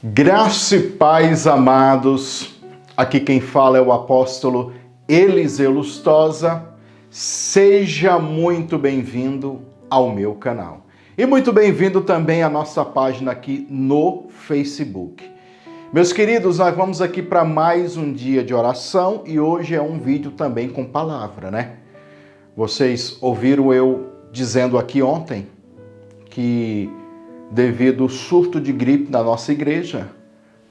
Graça e paz, amados. Aqui quem fala é o apóstolo Eliseu Lustosa. Seja muito bem-vindo ao meu canal. E muito bem-vindo também à nossa página aqui no Facebook. Meus queridos, nós vamos aqui para mais um dia de oração e hoje é um vídeo também com palavra, né? Vocês ouviram eu dizendo aqui ontem que devido ao surto de gripe na nossa igreja,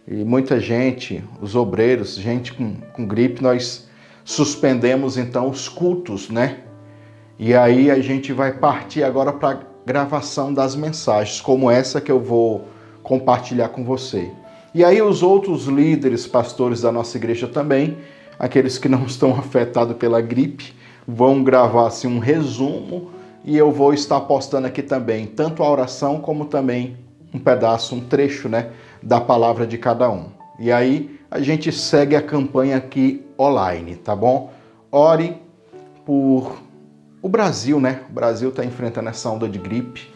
e muita gente, os obreiros, gente com gripe, nós suspendemos então os cultos, né? E aí a gente vai partir agora para a gravação das mensagens, como essa que eu vou compartilhar com você. E aí os outros líderes, pastores da nossa igreja também, aqueles que não estão afetados pela gripe, vão gravar assim um resumo. E eu vou estar postando aqui também, tanto a oração como também um pedaço, um trecho, né, da palavra de cada um. E aí a gente segue a campanha aqui online, tá bom? Ore por o Brasil, né? O Brasil está enfrentando essa onda de gripe.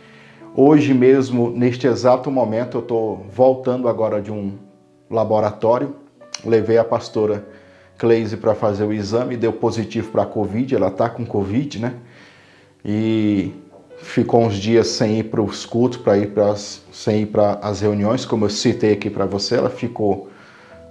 Hoje mesmo, neste exato momento, eu estou voltando agora de um laboratório. Levei a pastora Cleise para fazer o exame, deu positivo para a Covid, ela está com Covid, né? E ficou uns dias sem ir para os cultos, sem ir para as reuniões, como eu citei aqui para você. Ela ficou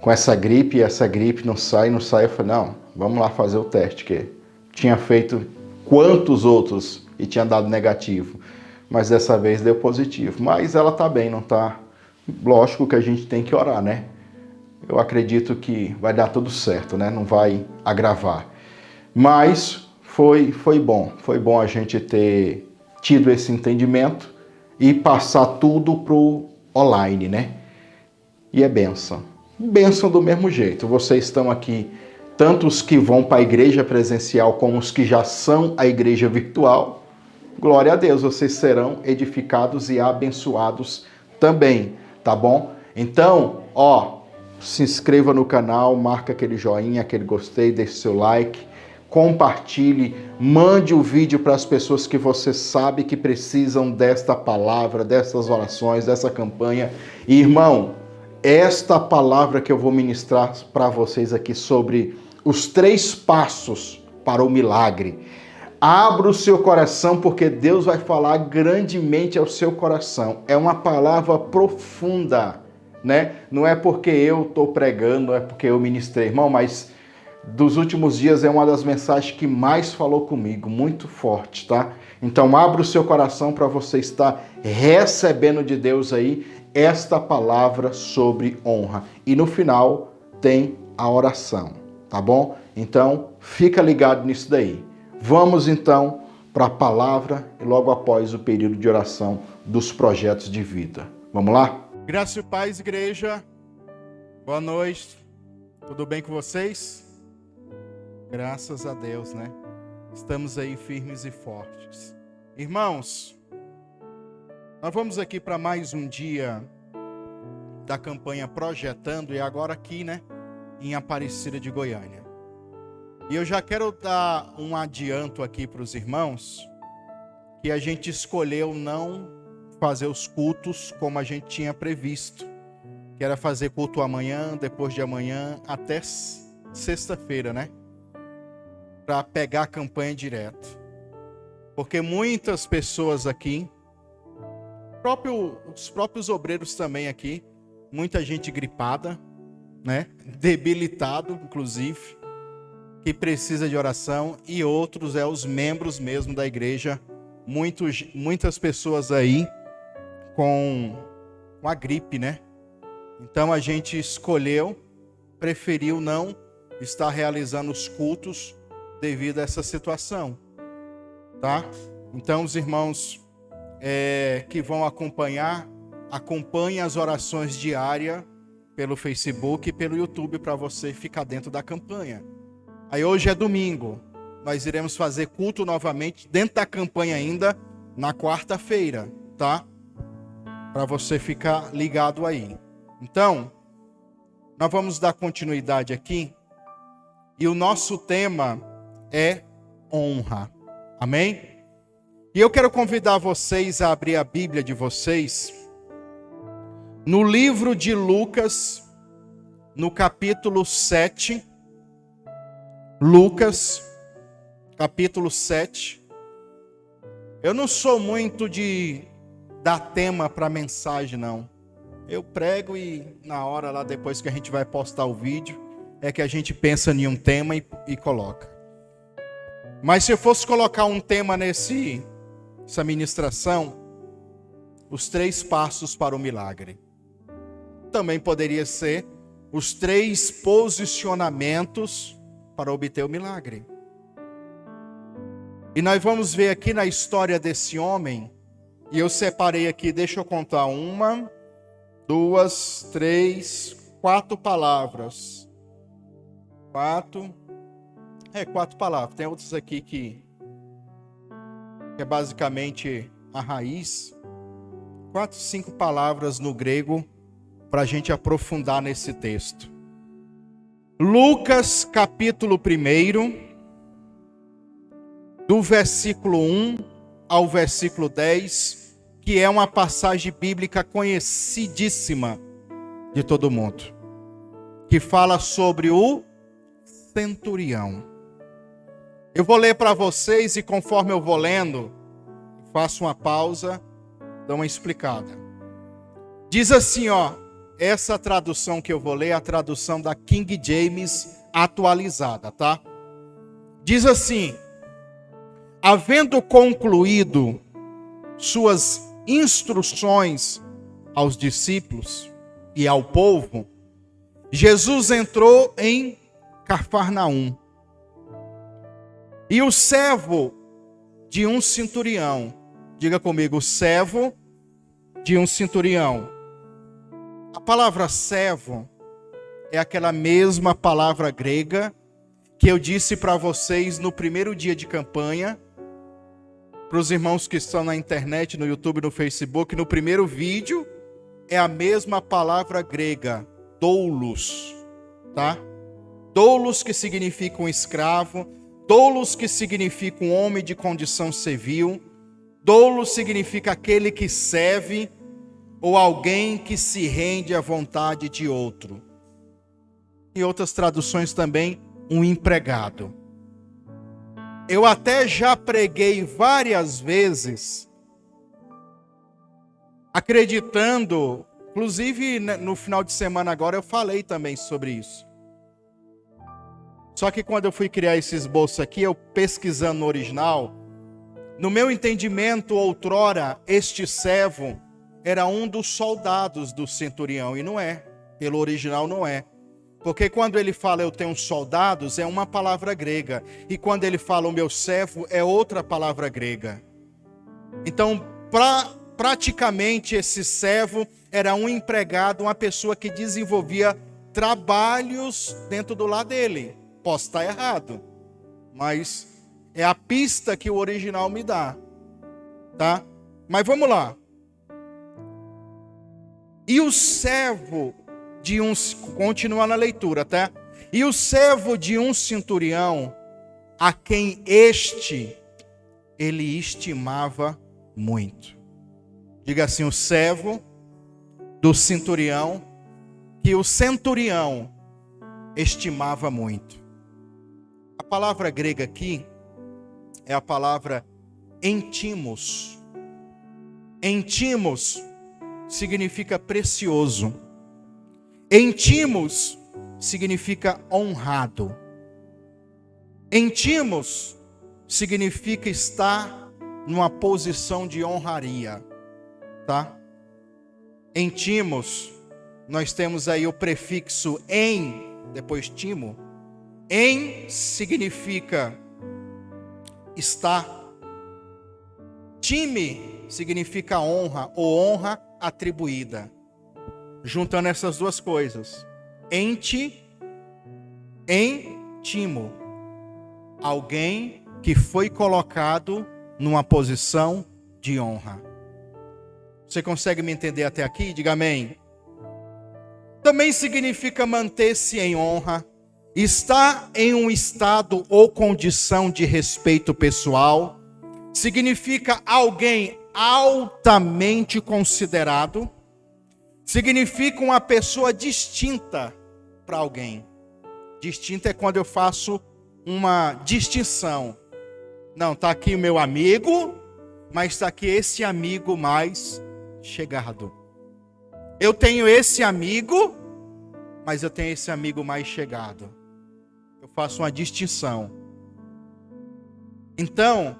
com essa gripe, e essa gripe não sai. Eu falei, não, vamos lá fazer o teste, que tinha feito quantos outros e tinha dado negativo, mas dessa vez deu positivo. Mas ela está bem, não está? Lógico que a gente tem que orar, né? Eu acredito que vai dar tudo certo, né? Não vai agravar. Mas foi bom a gente ter tido esse entendimento e passar tudo pro online, né? E é bênção. Bênção do mesmo jeito. Vocês estão aqui, tanto os que vão para a igreja presencial como os que já são a igreja virtual. Glória a Deus, vocês serão edificados e abençoados também, tá bom? Então, se inscreva no canal, marca aquele joinha, aquele gostei, deixe seu like. Compartilhe, mande o vídeo para as pessoas que você sabe que precisam desta palavra, dessas orações, dessa campanha. E, irmão, esta palavra que eu vou ministrar para vocês aqui sobre os 3 passos para o milagre. Abra o seu coração porque Deus vai falar grandemente ao seu coração. É uma palavra profunda, né? Não é porque eu estou pregando, não é porque eu ministrei, irmão, mas dos últimos dias é uma das mensagens que mais falou comigo, muito forte, tá? Então abra o seu coração para você estar recebendo de Deus aí esta palavra sobre honra. E no final tem a oração, tá bom? Então fica ligado nisso daí. Vamos então para a palavra e logo após o período de oração dos projetos de vida. Vamos lá? Graça e paz, igreja. Boa noite. Tudo bem com vocês? Graças a Deus, né? Estamos aí firmes e fortes. Irmãos, nós vamos aqui para mais um dia da campanha Projetando e agora aqui, né? Em Aparecida de Goiânia. E eu já quero dar um adianto aqui para os irmãos que a gente escolheu não fazer os cultos como a gente tinha previsto, que era fazer culto amanhã, depois de amanhã, até sexta-feira, né? Para pegar a campanha direto. Porque muitas pessoas aqui, os próprios obreiros também aqui, muita gente gripada, né? Debilitado, inclusive, que precisa de oração, e outros os membros mesmo da igreja, muitas pessoas aí com a gripe, né? Então a gente preferiu não estar realizando os cultos devido a essa situação, tá? Então os irmãos que vão acompanhem as orações diárias pelo Facebook e pelo YouTube para você ficar dentro da campanha. Aí hoje é domingo, nós iremos fazer culto novamente dentro da campanha ainda na quarta-feira, tá? Para você ficar ligado aí. Então, nós vamos dar continuidade aqui e o nosso tema é honra. Amém? E eu quero convidar vocês a abrir a Bíblia de vocês no livro de Lucas, no capítulo 7. Lucas, capítulo 7. Eu não sou muito de dar tema para mensagem, não. Eu prego e na hora lá, depois que a gente vai postar o vídeo, é que a gente pensa em um tema e coloca. Mas se eu fosse colocar um tema nessa ministração, os 3 passos para o milagre. Também poderia ser os 3 posicionamentos para obter o milagre. E nós vamos ver aqui na história desse homem, e eu separei aqui, deixa eu contar, 1, 2, 3, 4 palavras. 4 palavras. Tem outras aqui que é basicamente a raiz. 4, 5 palavras no grego para a gente aprofundar nesse texto. Lucas capítulo 1, do versículo 1 ao versículo 10, que é uma passagem bíblica conhecidíssima de todo mundo, que fala sobre o centurião. Eu vou ler para vocês e conforme eu vou lendo, faço uma pausa, dou uma explicada. Diz assim, essa tradução que eu vou ler é a tradução da King James atualizada, tá? Diz assim: havendo concluído suas instruções aos discípulos e ao povo, Jesus entrou em Cafarnaum. E o servo de um centurião, diga comigo, o servo de um centurião. A palavra servo é aquela mesma palavra grega que eu disse para vocês no primeiro dia de campanha, para os irmãos que estão na internet, no YouTube, no Facebook, no primeiro vídeo, é a mesma palavra grega, doulos, tá? Doulos que significa um escravo, doulos que significa um homem de condição civil, doulos significa aquele que serve ou alguém que se rende à vontade de outro. Em outras traduções também, um empregado. Eu até já preguei várias vezes, acreditando, inclusive no final de semana agora eu falei também sobre isso. Só que quando eu fui criar esse esboço aqui, eu pesquisando no original, no meu entendimento, outrora, este servo era um dos soldados do centurião, e não é, pelo original não é. Porque quando ele fala eu tenho soldados, é uma palavra grega. E quando ele fala o meu servo, é outra palavra grega. Então, praticamente esse servo era um empregado, uma pessoa que desenvolvia trabalhos dentro do lar dele. Posso estar errado, mas é a pista que o original me dá. Tá? Mas vamos lá. E o servo de um, continua na leitura, tá? E o servo de um centurião, a quem ele estimava muito. Diga assim, o servo do centurião, que o centurião estimava muito. A palavra grega aqui é a palavra entimos. Entimos significa precioso. Entimos significa honrado. Entimos significa estar numa posição de honraria, tá? Entimos, nós temos aí o prefixo em, depois timo. Em significa estar. Time significa honra ou honra atribuída. Juntando essas duas coisas. Ente, entimo. Alguém que foi colocado numa posição de honra. Você consegue me entender até aqui? Diga amém. Também significa manter-se em honra, estar em um estado ou condição de respeito pessoal. Significa alguém altamente considerado, significa uma pessoa distinta para alguém. Distinta é quando eu faço uma distinção. Não, está aqui o meu amigo, mas está aqui esse amigo mais chegado. Eu tenho esse amigo, mas eu tenho esse amigo mais chegado. Eu faço uma distinção. Então,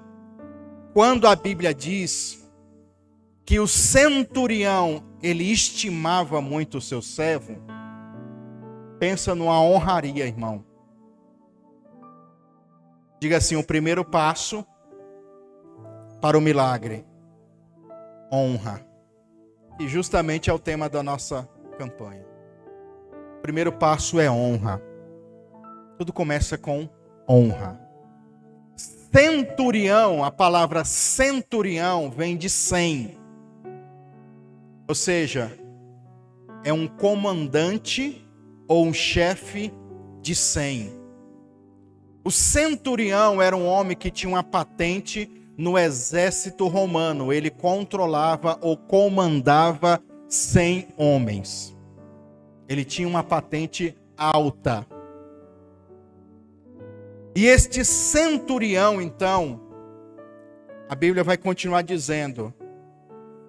quando a Bíblia diz que o centurião, ele estimava muito o seu servo, pensa numa honraria, irmão. Diga assim, o primeiro passo para o milagre, honra. E justamente é o tema da nossa campanha. O primeiro passo é honra. Tudo começa com honra. Centurião, a palavra centurião vem de 100. Ou seja, é um comandante ou um chefe de 100. O centurião era um homem que tinha uma patente no exército romano. Ele controlava ou comandava 100 homens. Ele tinha uma patente alta. E este centurião, então, a Bíblia vai continuar dizendo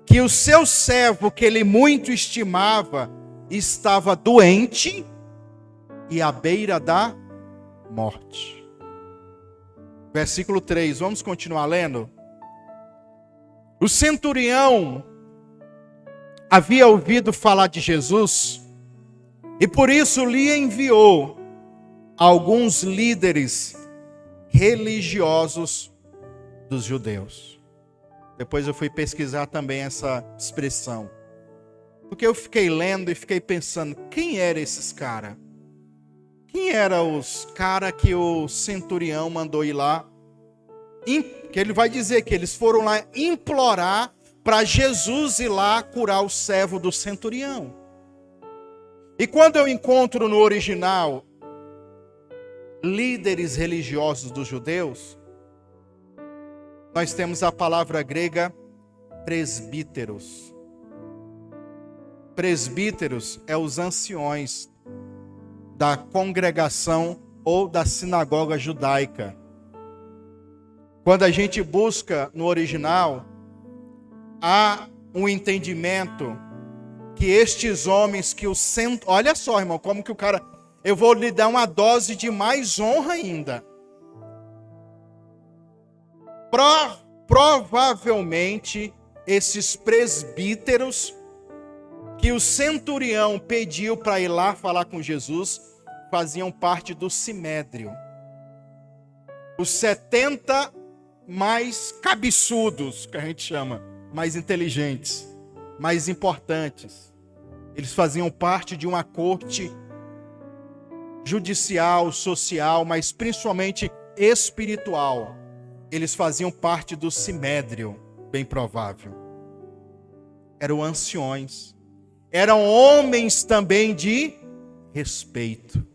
que o seu servo, que ele muito estimava, estava doente e à beira da morte. Versículo 3, vamos continuar lendo? O centurião havia ouvido falar de Jesus e por isso lhe enviou alguns líderes religiosos dos judeus. Depois eu fui pesquisar também essa expressão, porque eu fiquei lendo e fiquei pensando, quem eram esses caras? Quem eram os caras que o centurião mandou ir lá? Que ele vai dizer que eles foram lá implorar para Jesus ir lá curar o servo do centurião. E quando eu encontro no original líderes religiosos dos judeus, nós temos a palavra grega presbíteros. Presbíteros é os anciões da congregação ou da sinagoga judaica. Quando a gente busca no original, há um entendimento que estes homens que o olha só, irmão, como que o cara, eu vou lhe dar uma dose de mais honra ainda. Provavelmente esses presbíteros que o centurião pediu para ir lá falar com Jesus, faziam parte do sinédrio. Os 70 mais cabeçudos, que a gente chama, mais inteligentes, mais importantes. Eles faziam parte de uma corte judicial, social, mas principalmente espiritual. Eles faziam parte do sinédrio, bem provável. Eram anciões. Eram homens também de respeito.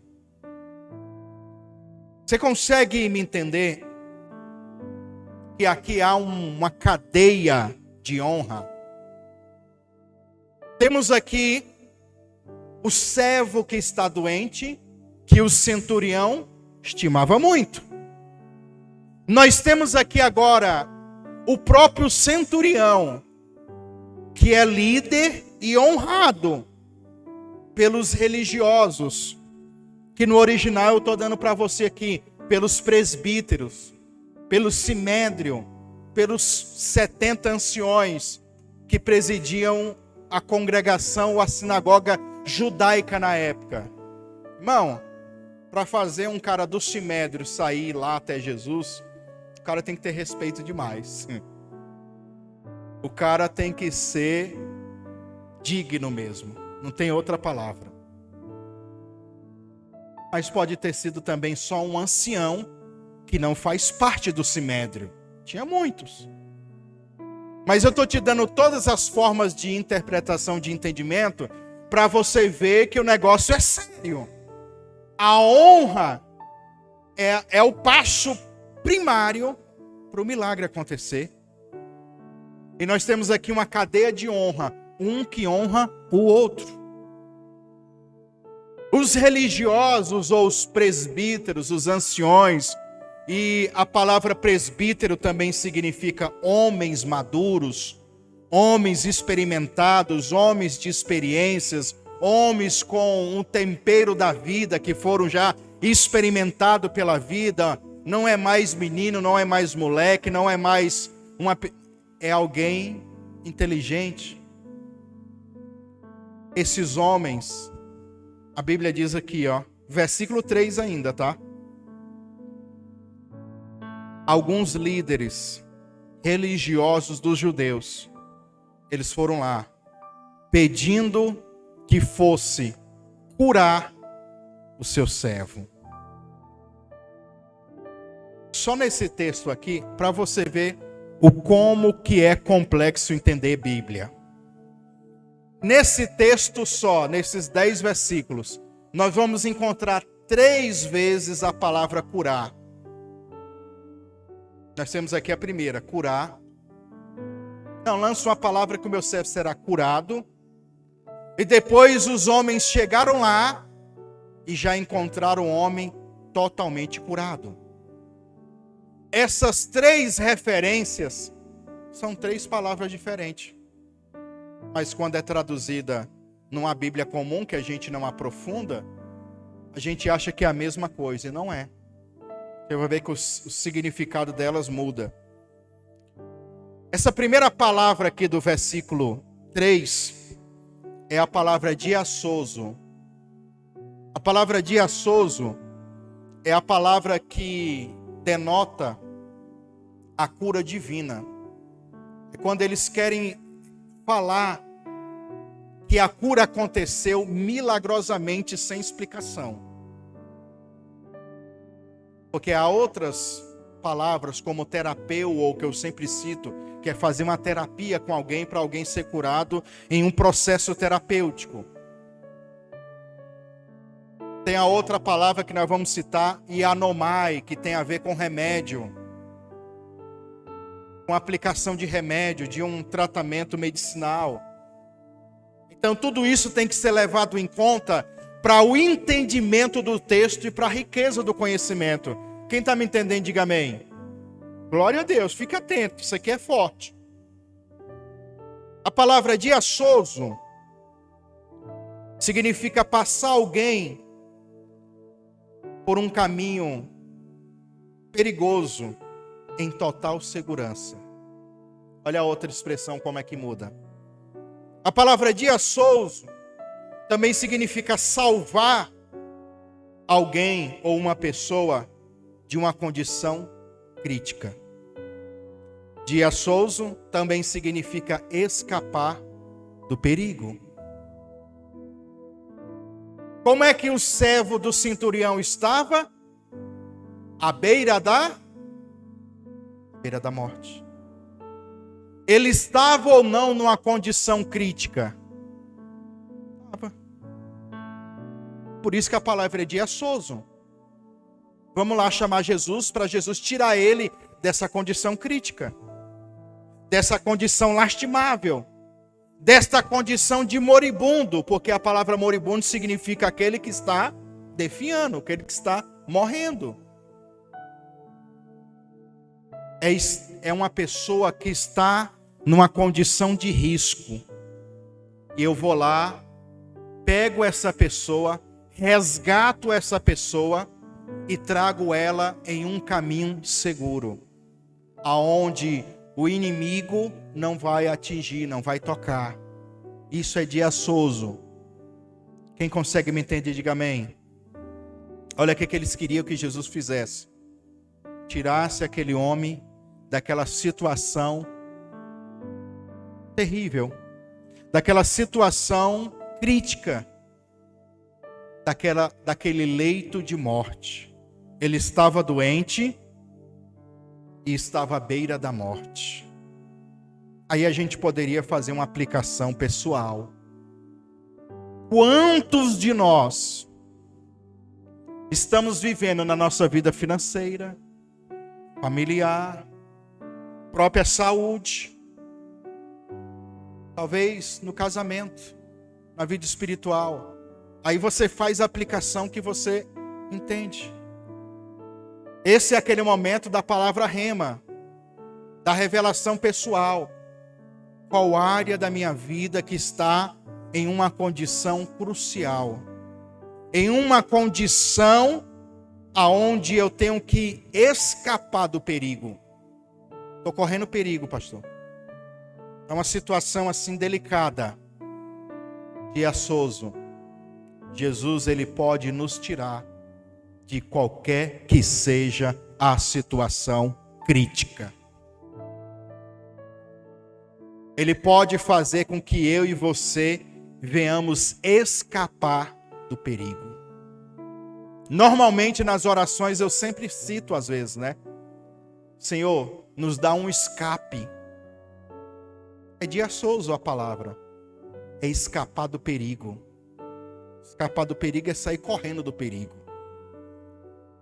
Você consegue me entender que aqui há uma cadeia de honra? Temos aqui o servo que está doente, que o centurião estimava muito. Nós temos aqui agora o próprio centurião, que é líder e honrado pelos religiosos, que no original eu estou dando para você aqui, pelos presbíteros, pelo sinédrio, pelos 70 anciões que presidiam a congregação ou a sinagoga judaica na época. Irmão, para fazer um cara do sinédrio sair lá até Jesus, o cara tem que ter respeito demais. O cara tem que ser digno mesmo, não tem outra palavra. Mas pode ter sido também só um ancião que não faz parte do sinédrio. Tinha muitos. Mas eu estou te dando todas as formas de interpretação, de entendimento, para você ver que o negócio é sério. A honra é o passo primário para o milagre acontecer. E nós temos aqui uma cadeia de honra. Um que honra o outro. Os religiosos ou os presbíteros, os anciões, e a palavra presbítero também significa homens maduros, homens experimentados, homens de experiências, homens com um tempero da vida, que foram já experimentados pela vida. Não é mais menino, não é mais moleque, não é mais é alguém inteligente. Esses homens, a Bíblia diz aqui, versículo 3 ainda, tá? Alguns líderes religiosos dos judeus, eles foram lá, pedindo que fosse curar o seu servo. Só nesse texto aqui, para você ver o como que é complexo entender Bíblia. Nesse texto só, nesses 10 versículos, nós vamos encontrar 3 vezes a palavra curar. Nós temos aqui a primeira, curar. Não, lanço uma palavra que o meu servo será curado. E depois os homens chegaram lá e já encontraram o homem totalmente curado. Essas 3 referências são 3 palavras diferentes. Mas quando é traduzida numa Bíblia comum, que a gente não aprofunda, a gente acha que é a mesma coisa, e não é. Você vai ver que o significado delas muda. Essa primeira palavra aqui do versículo 3 é a palavra diasoso. A palavra diasoso é a palavra que denota a cura divina. É quando eles querem falar que a cura aconteceu milagrosamente, sem explicação. Porque há outras palavras, como terapeu, ou que eu sempre cito, que é fazer uma terapia com alguém para alguém ser curado em um processo terapêutico. Tem a outra palavra que nós vamos citar, ianomai, que tem a ver com remédio. Com aplicação de remédio, de um tratamento medicinal. Então tudo isso tem que ser levado em conta para o entendimento do texto e para a riqueza do conhecimento. Quem está me entendendo, diga amém. Glória a Deus, fique atento, isso aqui é forte. A palavra diasoso significa passar alguém por um caminho perigoso em total segurança. Olha a outra expressão como é que muda. A palavra diasoso também significa salvar alguém ou uma pessoa de uma condição crítica. Diasoso também significa escapar do perigo. Como é que o servo do centurião estava? À beira da morte. Ele estava ou não numa condição crítica? Estava. Por isso que a palavra é diasoso. Vamos lá chamar Jesus, para Jesus tirar ele dessa condição crítica, dessa condição lastimável, desta condição de moribundo, porque a palavra moribundo significa aquele que está definhando, aquele que está morrendo. É uma pessoa que está numa condição de risco. E eu vou lá, pego essa pessoa, resgato essa pessoa e trago ela em um caminho seguro, aonde o inimigo não vai atingir, não vai tocar. Isso é diasoso. Quem consegue me entender, diga amém. Olha o que eles queriam que Jesus fizesse. Tirasse aquele homem daquela situação terrível, daquela situação crítica, daquele leito de morte. Ele estava doente e estava à beira da morte. Aí a gente poderia fazer uma aplicação pessoal. Quantos de nós estamos vivendo na nossa vida financeira, familiar, própria saúde, talvez no casamento, na vida espiritual. Aí você faz a aplicação que você entende. Esse é aquele momento da palavra rema, da revelação pessoal. Qual área da minha vida que está em uma condição crucial? Em uma condição aonde eu tenho que escapar do perigo. Estou correndo perigo, pastor. É uma situação assim delicada. Dia Souza, Jesus, ele pode nos tirar de qualquer que seja a situação crítica. Ele pode fazer com que eu e você venhamos escapar do perigo. Normalmente nas orações eu sempre cito às vezes, né? Senhor, nos dá um escape. É Dia Souza a palavra. É escapar do perigo. Escapar do perigo é sair correndo do perigo.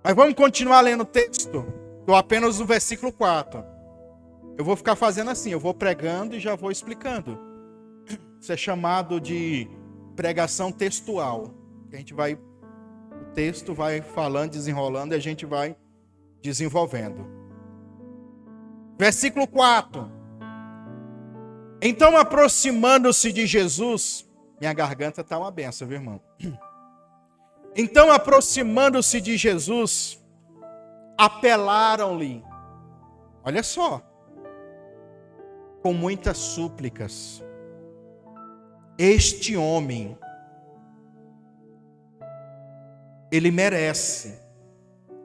Mas vamos continuar lendo o texto. Estou apenas no versículo 4. Eu vou ficar fazendo assim, eu vou pregando e já vou explicando. Isso é chamado de pregação textual. A gente vai, o texto vai falando, desenrolando e a gente vai desenvolvendo. Versículo 4. Então, aproximando-se de Jesus, minha garganta está uma benção, viu, irmão? Então, aproximando-se de Jesus, apelaram-lhe, olha só, com muitas súplicas. Este homem, ele merece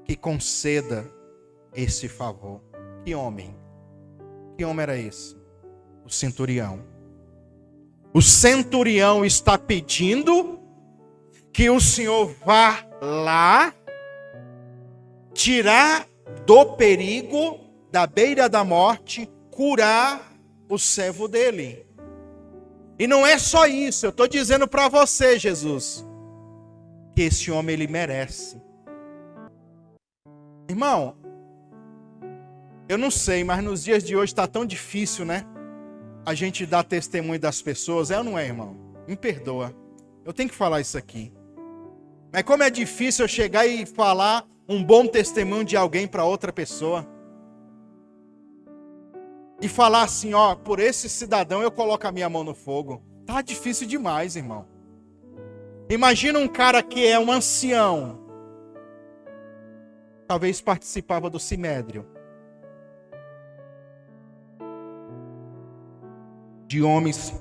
que conceda esse favor. Que homem? Que homem era esse? O centurião. O centurião está pedindo que o Senhor vá lá, tirar do perigo, da beira da morte, curar o servo dele. E não é só isso, eu estou dizendo para você, Jesus, que esse homem ele merece. Irmão, eu não sei, mas nos dias de hoje está tão difícil, né? A gente dá testemunho das pessoas, é ou não é, irmão? Me perdoa, eu tenho que falar isso aqui. Mas como é difícil eu chegar e falar um bom testemunho de alguém para outra pessoa. E falar assim, ó, por esse cidadão eu coloco a minha mão no fogo. Tá difícil demais, irmão. Imagina um cara que é um ancião. Talvez participava do Sinédrio. De homens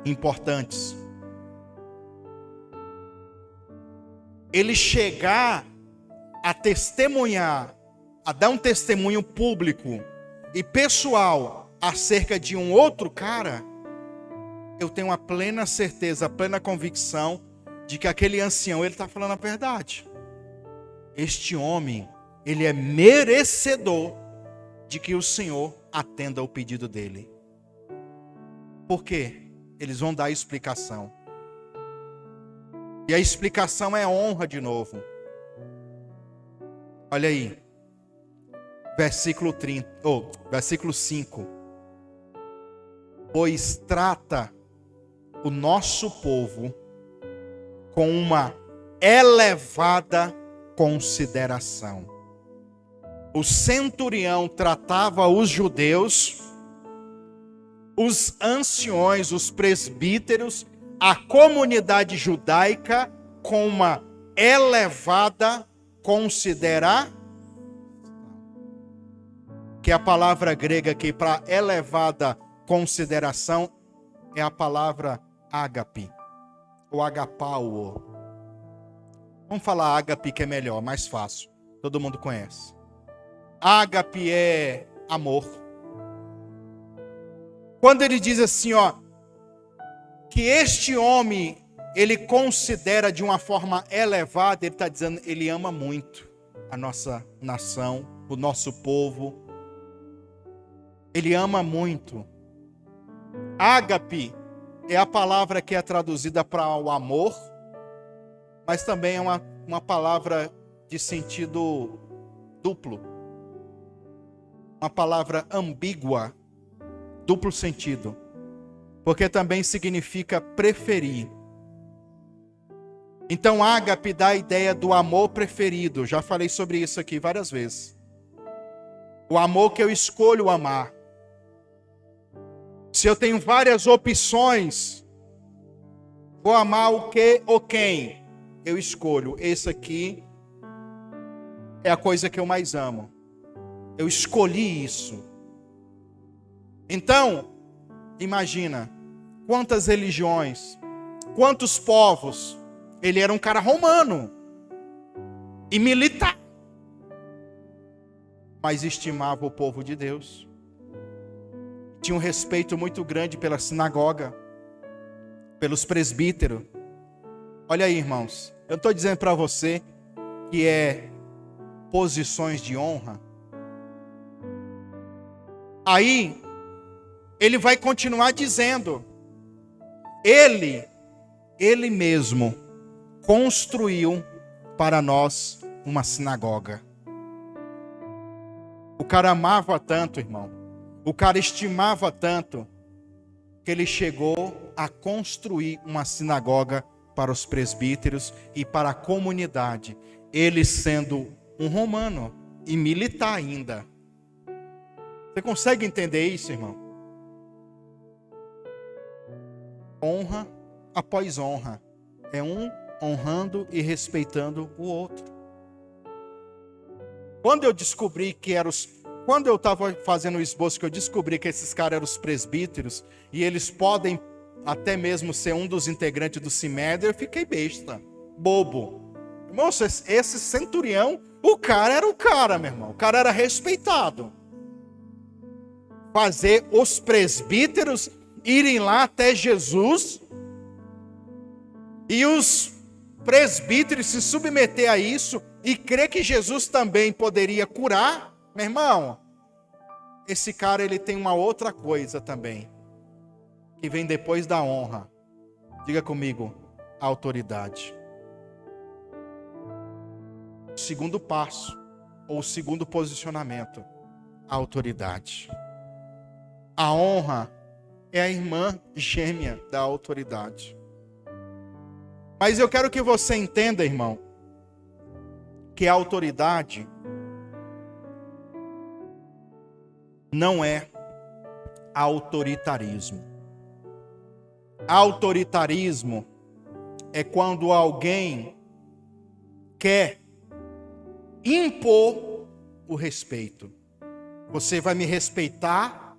importantes. Ele chegar a testemunhar, a dar um testemunho público e pessoal acerca de um outro cara, eu tenho uma plena certeza, a plena convicção de que aquele ancião, ele está falando a verdade. Este homem, ele é merecedor de que o Senhor atenda ao pedido dele. Por quê? Eles vão dar a explicação. E a explicação é honra de novo. Olha aí. Versículo 5. Pois trata o nosso povo com uma elevada consideração. O centurião tratava os judeus, os anciões, os presbíteros, a comunidade judaica com uma elevada consideração. Que a palavra grega aqui para elevada consideração é a palavra ágape, ou agapau. Vamos falar ágape que é melhor, mais fácil. Todo mundo conhece. Ágape é amor. Quando ele diz assim, ó, que este homem, ele considera de uma forma elevada, ele está dizendo, ele ama muito a nossa nação, o nosso povo. Ele ama muito. Ágape é a palavra que é traduzida para o amor, mas também é uma palavra de sentido duplo. Uma palavra ambígua, duplo sentido. Porque também significa preferir. Então, ágape dá a ideia do amor preferido. Já falei sobre isso aqui várias vezes. O amor que eu escolho amar. Se eu tenho várias opções, vou amar o que ou quem? Eu escolho. Esse aqui é a coisa que eu mais amo. Eu escolhi isso. Então, imagina quantas religiões, quantos povos. Ele era um cara romano e militar, mas estimava o povo de Deus. Tinha um respeito muito grande pela sinagoga, pelos presbíteros. Olha aí, irmãos, eu estou dizendo para você que é posições de honra. Aí, ele vai continuar dizendo, ele mesmo construiu para nós uma sinagoga. O cara amava tanto, irmão. O cara estimava tanto que ele chegou a construir uma sinagoga para os presbíteros e para a comunidade. Ele sendo um romano e militar ainda. Você consegue entender isso, irmão? Honra após honra. É um honrando e respeitando o outro. Quando eu descobri que quando eu estava fazendo o esboço, que eu descobri que esses caras eram os presbíteros, e eles podem até mesmo ser um dos integrantes do Sinédrio, eu fiquei besta, bobo. Moço, esse centurião, o cara era o cara, meu irmão. O cara era respeitado. Fazer os presbíteros irem lá até Jesus e os presbíteros se submeter a isso e crer que Jesus também poderia curar, meu irmão, esse cara ele tem uma outra coisa também, que vem depois da honra. Diga comigo, a autoridade. O segundo passo, ou o segundo posicionamento, a autoridade. A honra é a irmã gêmea da autoridade. Mas eu quero que você entenda, irmão, que a autoridade não é autoritarismo. Autoritarismo é quando alguém quer impor o respeito. Você vai me respeitar,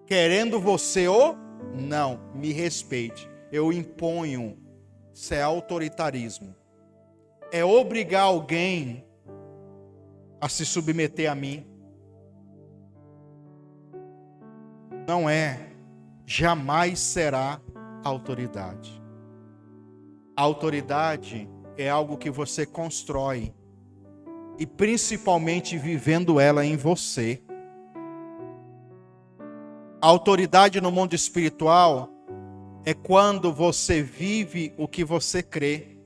querendo você ou não, me respeite. Eu imponho. Isso é autoritarismo. É obrigar alguém a se submeter a mim. Não é, jamais será autoridade. A autoridade é algo que você constrói, e principalmente vivendo ela em você. A autoridade no mundo espiritual é quando você vive o que você crê.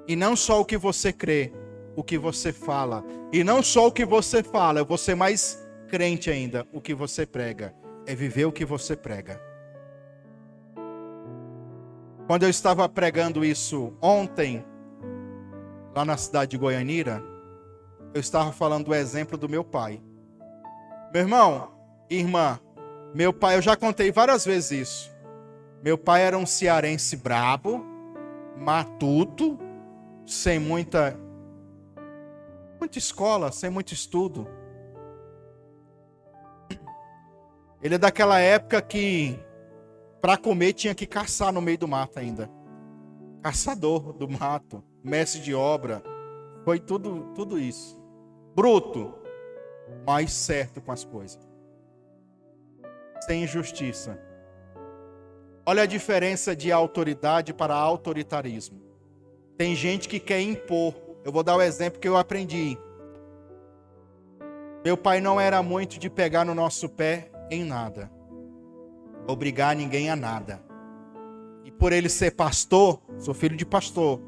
E não só o que você crê, o que você fala. E não só o que você fala, eu vou ser mais crente ainda, o que você prega. É viver o que você prega. Quando eu estava pregando isso ontem, lá na cidade de Goianira, eu estava falando do exemplo do meu pai. Meu irmão, irmã, meu pai, eu já contei várias vezes isso. Meu pai era um cearense brabo, matuto, sem muita escola, sem muito estudo. Ele é daquela época que para comer tinha que caçar no meio do mato ainda. Caçador do mato, mestre de obra, foi tudo isso. Bruto, mas certo com as coisas. Sem injustiça. Olha a diferença de autoridade para autoritarismo. Tem gente que quer impor. Eu vou dar o exemplo que eu aprendi. Meu pai não era muito de pegar no nosso pé em nada. Obrigar ninguém a nada. E por ele ser pastor, sou filho de pastor,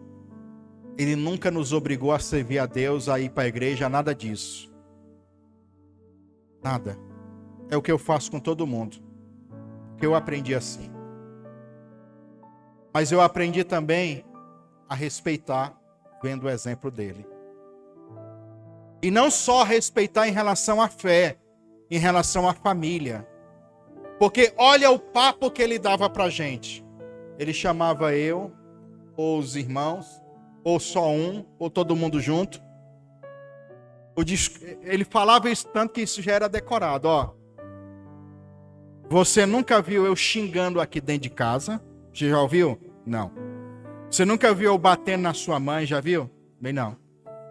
ele nunca nos obrigou a servir a Deus, a ir para a igreja, nada disso. Nada. É o que eu faço com todo mundo. Que eu aprendi assim. Mas eu aprendi também a respeitar vendo o exemplo dele. E não só respeitar em relação à fé, em relação à família. Porque olha o papo que ele dava pra gente. Ele chamava eu, ou os irmãos, ou só um, ou todo mundo junto. Ele falava isso tanto que isso já era decorado. Ó, você nunca viu eu xingando aqui dentro de casa? Você já ouviu? Não. Você nunca viu eu batendo na sua mãe? Já viu? Bem, não.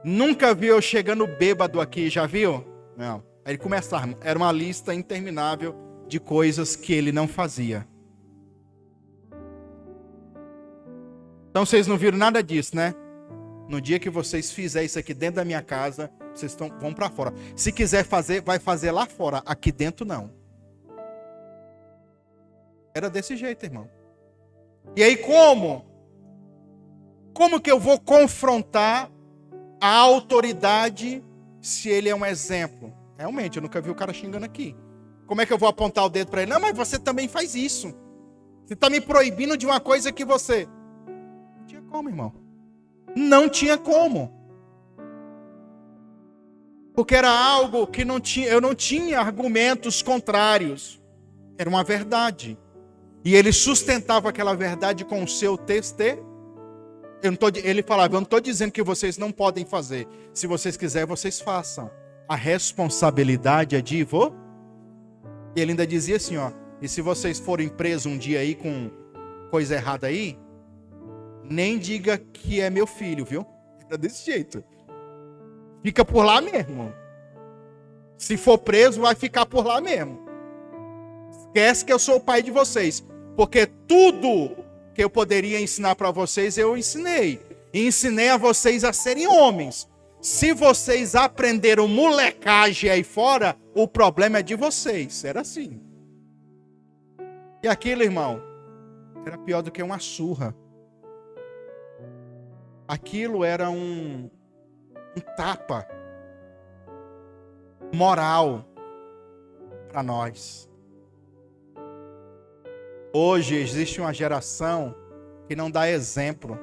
Nunca viu eu chegando bêbado aqui? Já viu? Não. Aí ele começava. Era uma lista interminável de coisas que ele não fazia. Então vocês não viram nada disso, né? No dia que vocês fizerem isso aqui dentro da minha casa, vocês vão para fora. Se quiser fazer, vai fazer lá fora. Aqui dentro, não. Era desse jeito, irmão. E aí como? Como que eu vou confrontar a autoridade se ele é um exemplo? Realmente, eu nunca vi o cara xingando aqui. Como é que eu vou apontar o dedo para ele? Não, mas você também faz isso. Você está me proibindo de uma coisa que você... Não tinha como, irmão. Não tinha como. Porque era algo que eu não tinha argumentos contrários. Era uma verdade. E ele sustentava aquela verdade com o seu testemunho. Ele falava, eu não estou dizendo que vocês não podem fazer. Se vocês quiserem, vocês façam. A responsabilidade é de você. E ele ainda dizia assim, ó, e se vocês forem presos um dia aí com coisa errada aí, nem diga que é meu filho, viu? Era desse jeito. Fica por lá mesmo. Se for preso, vai ficar por lá mesmo. Esquece que eu sou o pai de vocês. Porque tudo que eu poderia ensinar para vocês, eu ensinei. E ensinei a vocês a serem homens. Se vocês aprenderam molecagem aí fora, o problema é de vocês. Era assim. E aquilo, irmão, era pior do que uma surra. Aquilo era um tapa moral para nós. Hoje existe uma geração que não dá exemplo.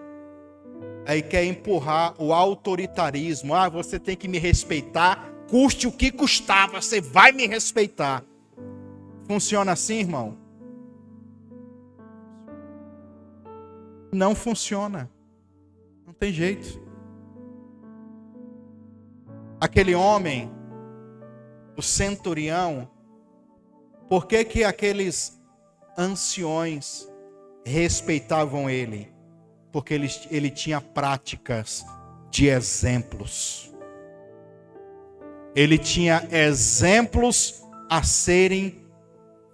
Aí quer empurrar o autoritarismo. Ah, você tem que me respeitar, custe o que custar, você vai me respeitar. Funciona assim, irmão? Não funciona. Não tem jeito. Aquele homem, o centurião, por que aqueles anciões respeitavam ele? Porque ele tinha práticas de exemplos. Ele tinha exemplos a serem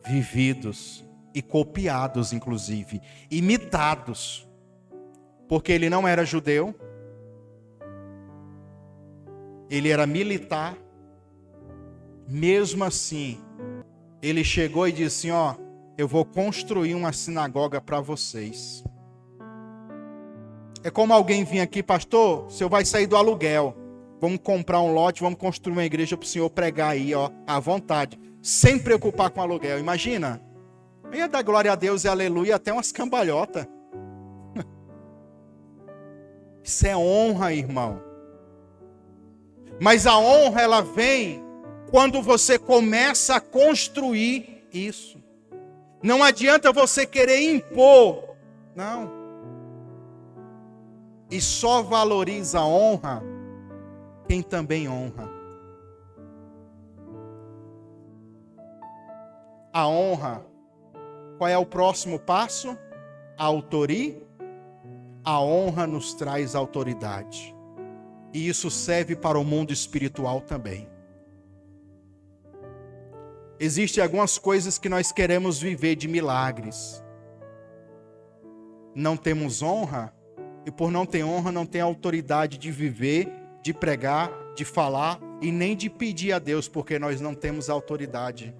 vividos e copiados, inclusive, imitados. Porque ele não era judeu, ele era militar. Mesmo assim, ele chegou e disse assim, ó, eu vou construir uma sinagoga para vocês. É como alguém vir aqui, pastor, o senhor vai sair do aluguel. Vamos comprar um lote, vamos construir uma igreja para o senhor pregar aí, ó, à vontade. Sem preocupar com aluguel. Imagina. Eu ia dar glória a Deus e aleluia até umas cambalhotas. Isso é honra, irmão. Mas a honra, ela vem quando você começa a construir isso. Não adianta você querer impor. Não. E só valoriza a honra quem também honra. A honra, qual é o próximo passo? A autoria. A honra nos traz autoridade. E isso serve para o mundo espiritual também. Existem algumas coisas que nós queremos viver de milagres. Não temos honra. E por não ter honra, não tem autoridade de viver, de pregar, de falar e nem de pedir a Deus, porque nós não temos autoridade.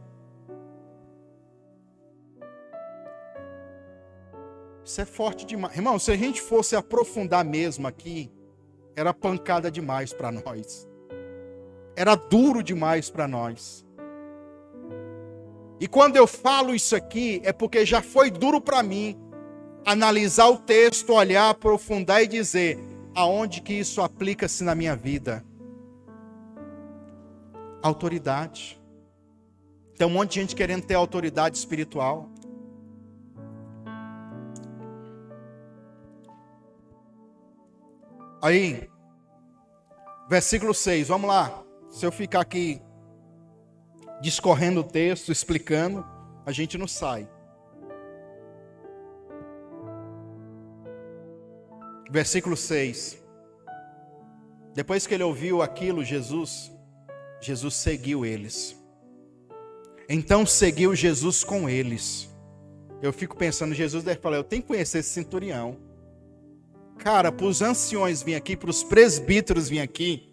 Isso é forte demais. Irmão, se a gente fosse aprofundar mesmo aqui, era pancada demais para nós. Era duro demais para nós. E quando eu falo isso aqui, é porque já foi duro para mim. analisar o texto, olhar, aprofundar e dizer: aonde que isso aplica-se na minha vida? Autoridade. Tem um monte de gente querendo ter autoridade espiritual. Aí, versículo 6, vamos lá. Se eu ficar aqui discorrendo o texto, explicando, a gente não sai. Versículo 6. Depois que ele ouviu aquilo, Jesus seguiu eles. Então seguiu Jesus com eles. Eu fico pensando, Jesus deve falar: eu tenho que conhecer esse centurião. Cara, para os anciões vir aqui, para os presbíteros vir aqui,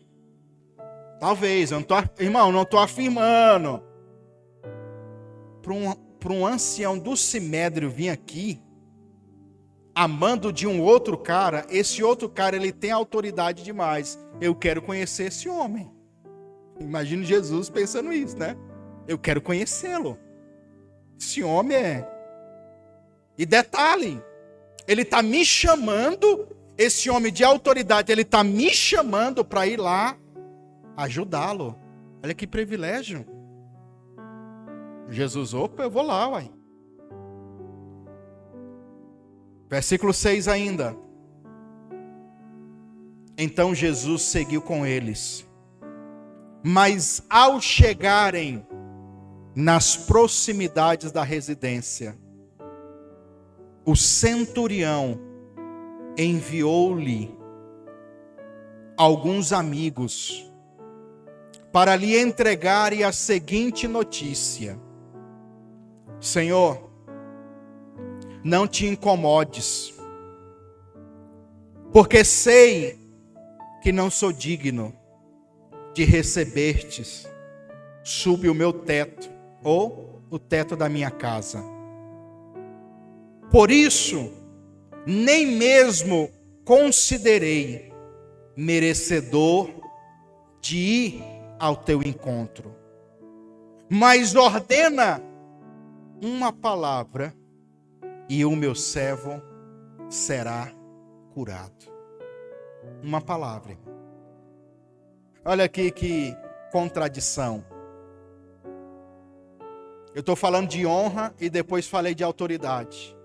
talvez, irmão, não estou afirmando. Para um ancião do Sinédrio vir aqui, amando de um outro cara, esse outro cara, ele tem autoridade demais. Eu quero conhecer esse homem. Imagina Jesus pensando isso, né? Eu quero conhecê-lo. Esse homem é... E detalhe, ele está me chamando, esse homem de autoridade, ele está me chamando para ir lá ajudá-lo. Olha que privilégio. Jesus, opa, eu vou lá, uai. Versículo 6 ainda. Então Jesus seguiu com eles. Mas ao chegarem nas proximidades da residência, o centurião enviou-lhe alguns amigos para lhe entregarem a seguinte notícia: Senhor, não te incomodes, porque sei que não sou digno de receber-te sob o meu teto, ou o teto da minha casa. Por isso, nem mesmo considerei merecedor de ir ao teu encontro. Mas ordena uma palavra e o meu servo será curado. Uma palavra. Olha aqui que contradição. Eu estou falando de honra e depois falei de autoridade.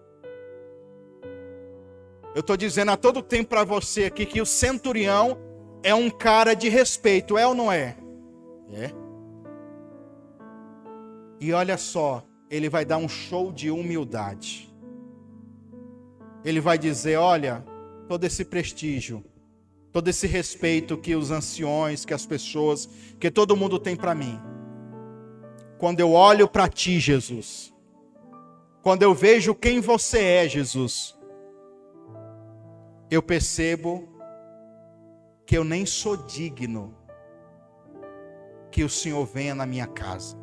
Eu estou dizendo a todo tempo para você aqui que o centurião é um cara de respeito, é ou não é? É. E olha só, ele vai dar um show de humildade. Ele vai dizer: olha, todo esse prestígio, todo esse respeito que os anciões, que as pessoas, que todo mundo tem para mim. Quando eu olho para ti, Jesus, quando eu vejo quem você é, Jesus, eu percebo que eu nem sou digno que o Senhor venha na minha casa.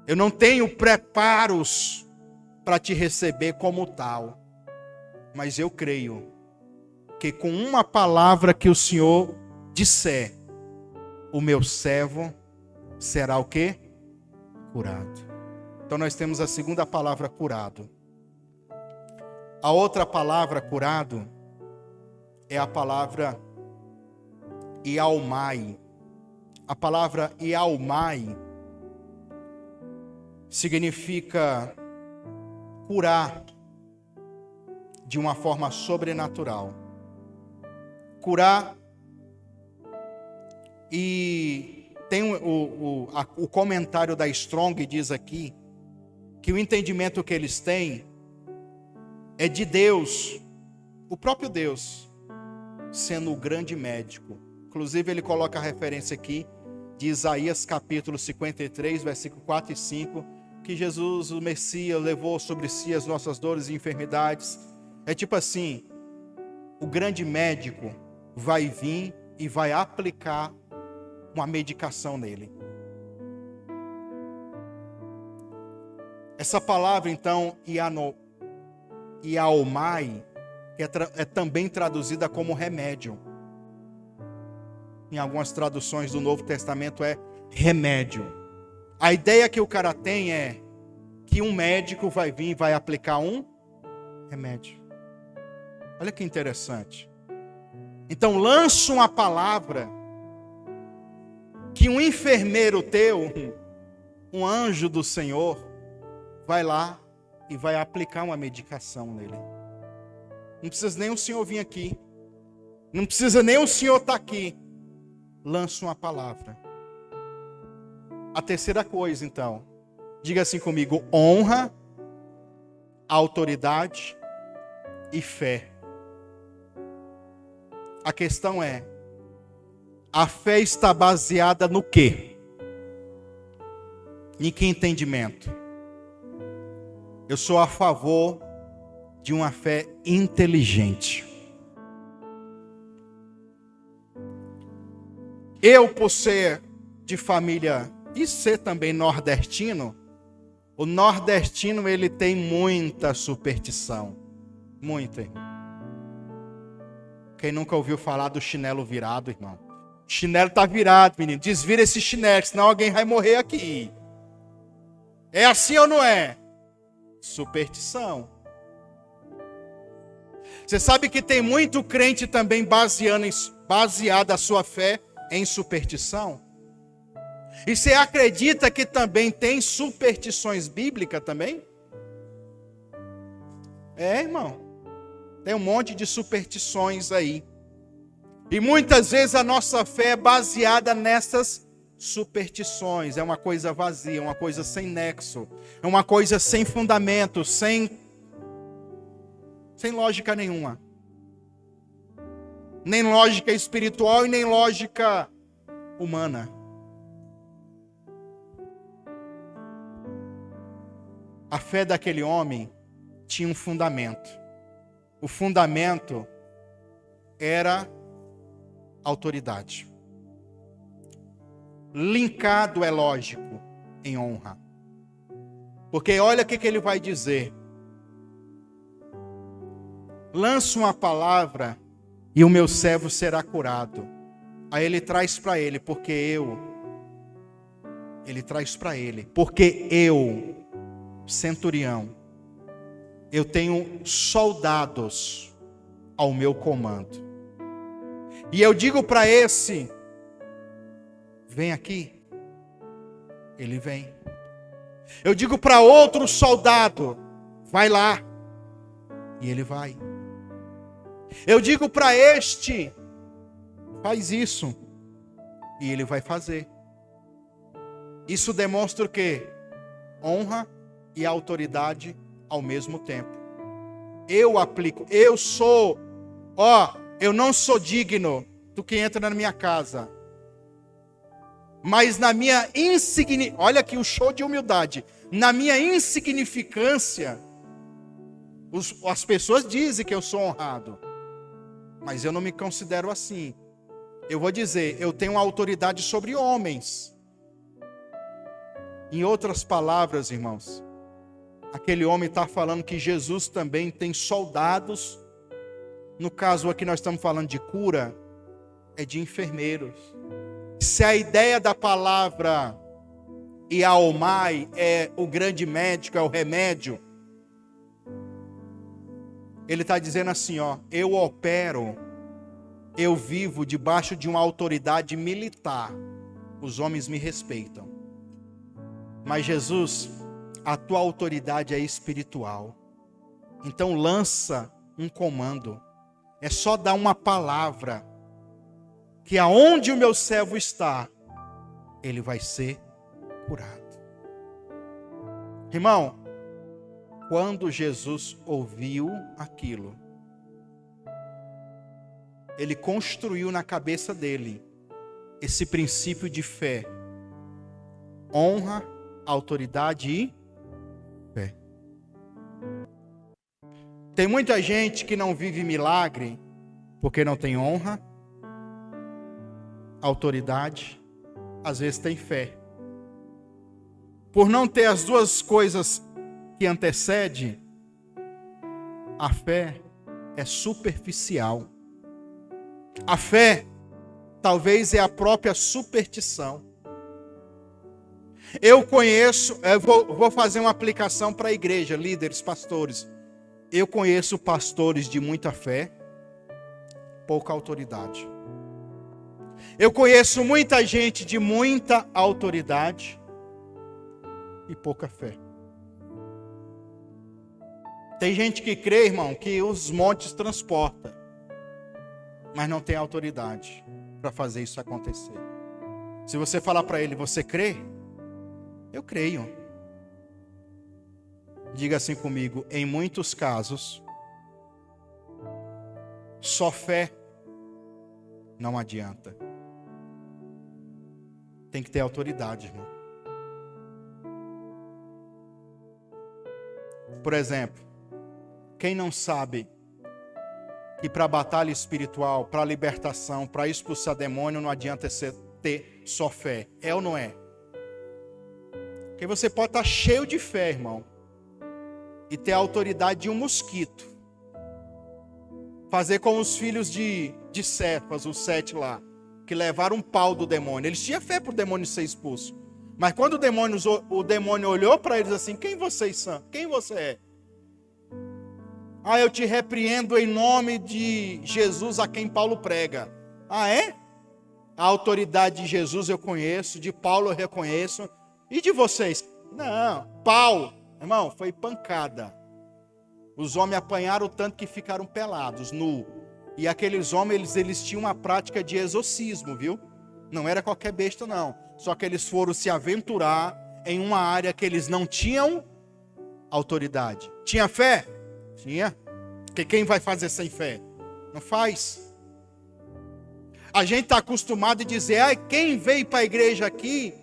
Eu não tenho preparos para te receber como tal, mas eu creio que com uma palavra que o Senhor disser, o meu servo será o quê? Curado. Então nós temos a segunda palavra, curado. A outra palavra, curado, é a palavra ialmai. A palavra ialmai significa curar de uma forma sobrenatural. Curar. E tem o comentário da Strong diz aqui que o entendimento que eles têm é de Deus, o próprio Deus, sendo o grande médico. Inclusive ele coloca a referência aqui de Isaías capítulo 53, versículo 4 e 5, que Jesus, o Messias, levou sobre si as nossas dores e enfermidades. É tipo assim, o grande médico vai vir e vai aplicar uma medicação nele. Essa palavra então, ialmai, que é também traduzida como remédio. Em algumas traduções do Novo Testamento é remédio. A ideia que o cara tem é que um médico vai vir e vai aplicar um remédio. Olha que interessante. Então lança uma palavra que um enfermeiro teu, um anjo do Senhor, vai lá e vai aplicar uma medicação nele. Não precisa nem o Senhor vir aqui. Não precisa nem o Senhor estar aqui. Lança uma palavra. A terceira coisa, então. Diga assim comigo: honra, autoridade e fé. A questão é, a fé está baseada no quê? Em que entendimento? Eu sou a favor de uma fé inteligente. Eu, por ser de família e ser também nordestino, o nordestino ele tem muita superstição. Muita. Quem nunca ouviu falar do chinelo virado, irmão? O chinelo está virado, menino. Desvira esse chinelo, senão alguém vai morrer aqui. É assim ou não é? Superstição. Você sabe que tem muito crente também baseado a sua fé em superstição? E você acredita que também tem superstições bíblicas também? É, irmão. Tem um monte de superstições aí. E muitas vezes a nossa fé é baseada nessas superstições. É uma coisa vazia, uma coisa sem nexo. É uma coisa sem fundamento, sem lógica nenhuma. Nem lógica espiritual e nem lógica humana. A fé daquele homem tinha um fundamento. O fundamento era autoridade. Linkado, é lógico, em honra. Porque olha o que ele vai dizer. Lança uma palavra e o meu servo será curado. Aí ele traz para ele, porque eu, centurião, eu tenho soldados ao meu comando. E eu digo para esse, vem aqui, ele vem. Eu digo para outro soldado, vai lá, e ele vai. Eu digo para este, faz isso, e ele vai fazer. Isso demonstra o quê? Honra e autoridade ao mesmo tempo. Eu aplico, eu não sou digno do que entra na minha casa. Mas na minha insignificância, olha aqui o show de humildade. Na minha insignificância, as pessoas dizem que eu sou honrado. Mas eu não me considero assim. Eu vou dizer, eu tenho autoridade sobre homens. Em outras palavras, irmãos, aquele homem está falando que Jesus também tem soldados. No caso aqui nós estamos falando de cura, é de enfermeiros. Se a ideia da palavra Iaomai é o grande médico, é o remédio, ele está dizendo assim, eu opero, eu vivo debaixo de uma autoridade militar. Os homens me respeitam. Mas Jesus, a tua autoridade é espiritual. Então lança um comando. É só dar uma palavra, que aonde o meu servo está, ele vai ser curado. Irmão, quando Jesus ouviu aquilo, ele construiu na cabeça dele esse princípio de fé, honra, autoridade e fé. Tem muita gente que não vive milagre porque não tem honra, autoridade, às vezes tem fé. Por não ter as duas coisas que antecedem, a fé é superficial. A fé talvez é a própria superstição. Eu vou fazer uma aplicação para a igreja, líderes, pastores. Eu conheço pastores de muita fé, pouca autoridade. Eu conheço muita gente de muita autoridade e pouca fé. Tem gente que crê, irmão, que os montes transportam, mas não tem autoridade para fazer isso acontecer. Se você falar para ele, você crê? Eu creio. Diga assim comigo, em muitos casos, só fé não adianta. Tem que ter autoridade, irmão. Por exemplo, quem não sabe que para a batalha espiritual, para a libertação, para expulsar demônio, não adianta ter só fé. É ou não é? Porque você pode estar cheio de fé, irmão, e ter a autoridade de um mosquito. Fazer como os filhos de Cefas, os 7 lá, que levaram um pau do demônio. Eles tinham fé para o demônio ser expulso. Mas quando o demônio olhou para eles assim, quem vocês são? Quem você é? Ah, eu te repreendo em nome de Jesus a quem Paulo prega. Ah, é? A autoridade de Jesus eu conheço, de Paulo eu reconheço. E de vocês? Não, Paulo, irmão, foi pancada. Os homens apanharam tanto que ficaram pelados, nu. E aqueles homens, eles tinham uma prática de exorcismo, viu? Não era qualquer besta, não. Só que eles foram se aventurar em uma área que eles não tinham autoridade. Tinha fé? Tinha. Porque quem vai fazer sem fé? Não faz. A gente está acostumado a dizer, quem veio para a igreja aqui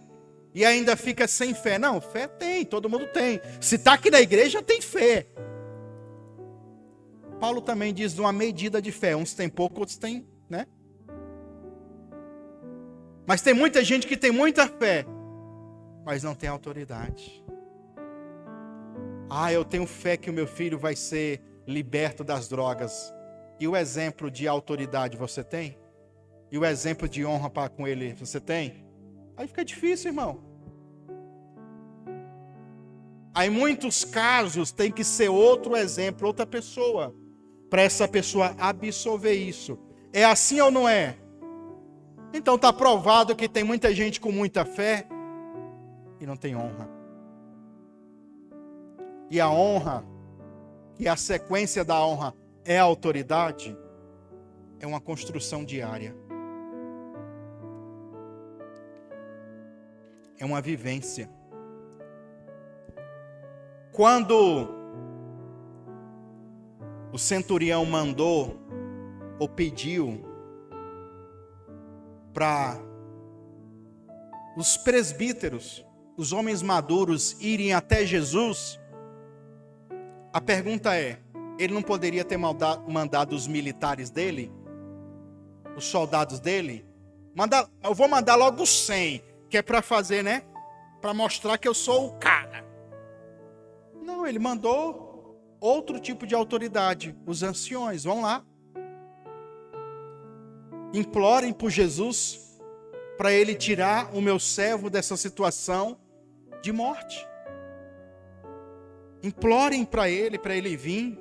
e ainda fica sem fé. Não, fé tem, todo mundo tem. Se está aqui na igreja, tem fé. Paulo também diz de uma medida de fé. Uns têm pouco, outros têm, né? Mas tem muita gente que tem muita fé, mas não tem autoridade. Eu tenho fé que o meu filho vai ser liberto das drogas. E o exemplo de autoridade você tem? E o exemplo de honra para com ele você tem? Aí fica difícil, irmão. Aí em muitos casos tem que ser outro exemplo, outra pessoa, para essa pessoa absorver isso. É assim ou não é? Então está provado que tem muita gente com muita fé e não tem honra. E a honra, e a sequência da honra é a autoridade, é uma construção diária. É uma vivência. Quando o centurião mandou ou pediu para os presbíteros, os homens maduros, irem até Jesus, a pergunta é, ele não poderia ter mandado os militares dele, os soldados dele? Eu vou mandar logo 100, que é para fazer, né? Para mostrar que eu sou o cara. Não, ele mandou outro tipo de autoridade. Os anciões, vão lá. Implorem por Jesus para ele tirar o meu servo dessa situação de morte. Implorem para ele vir.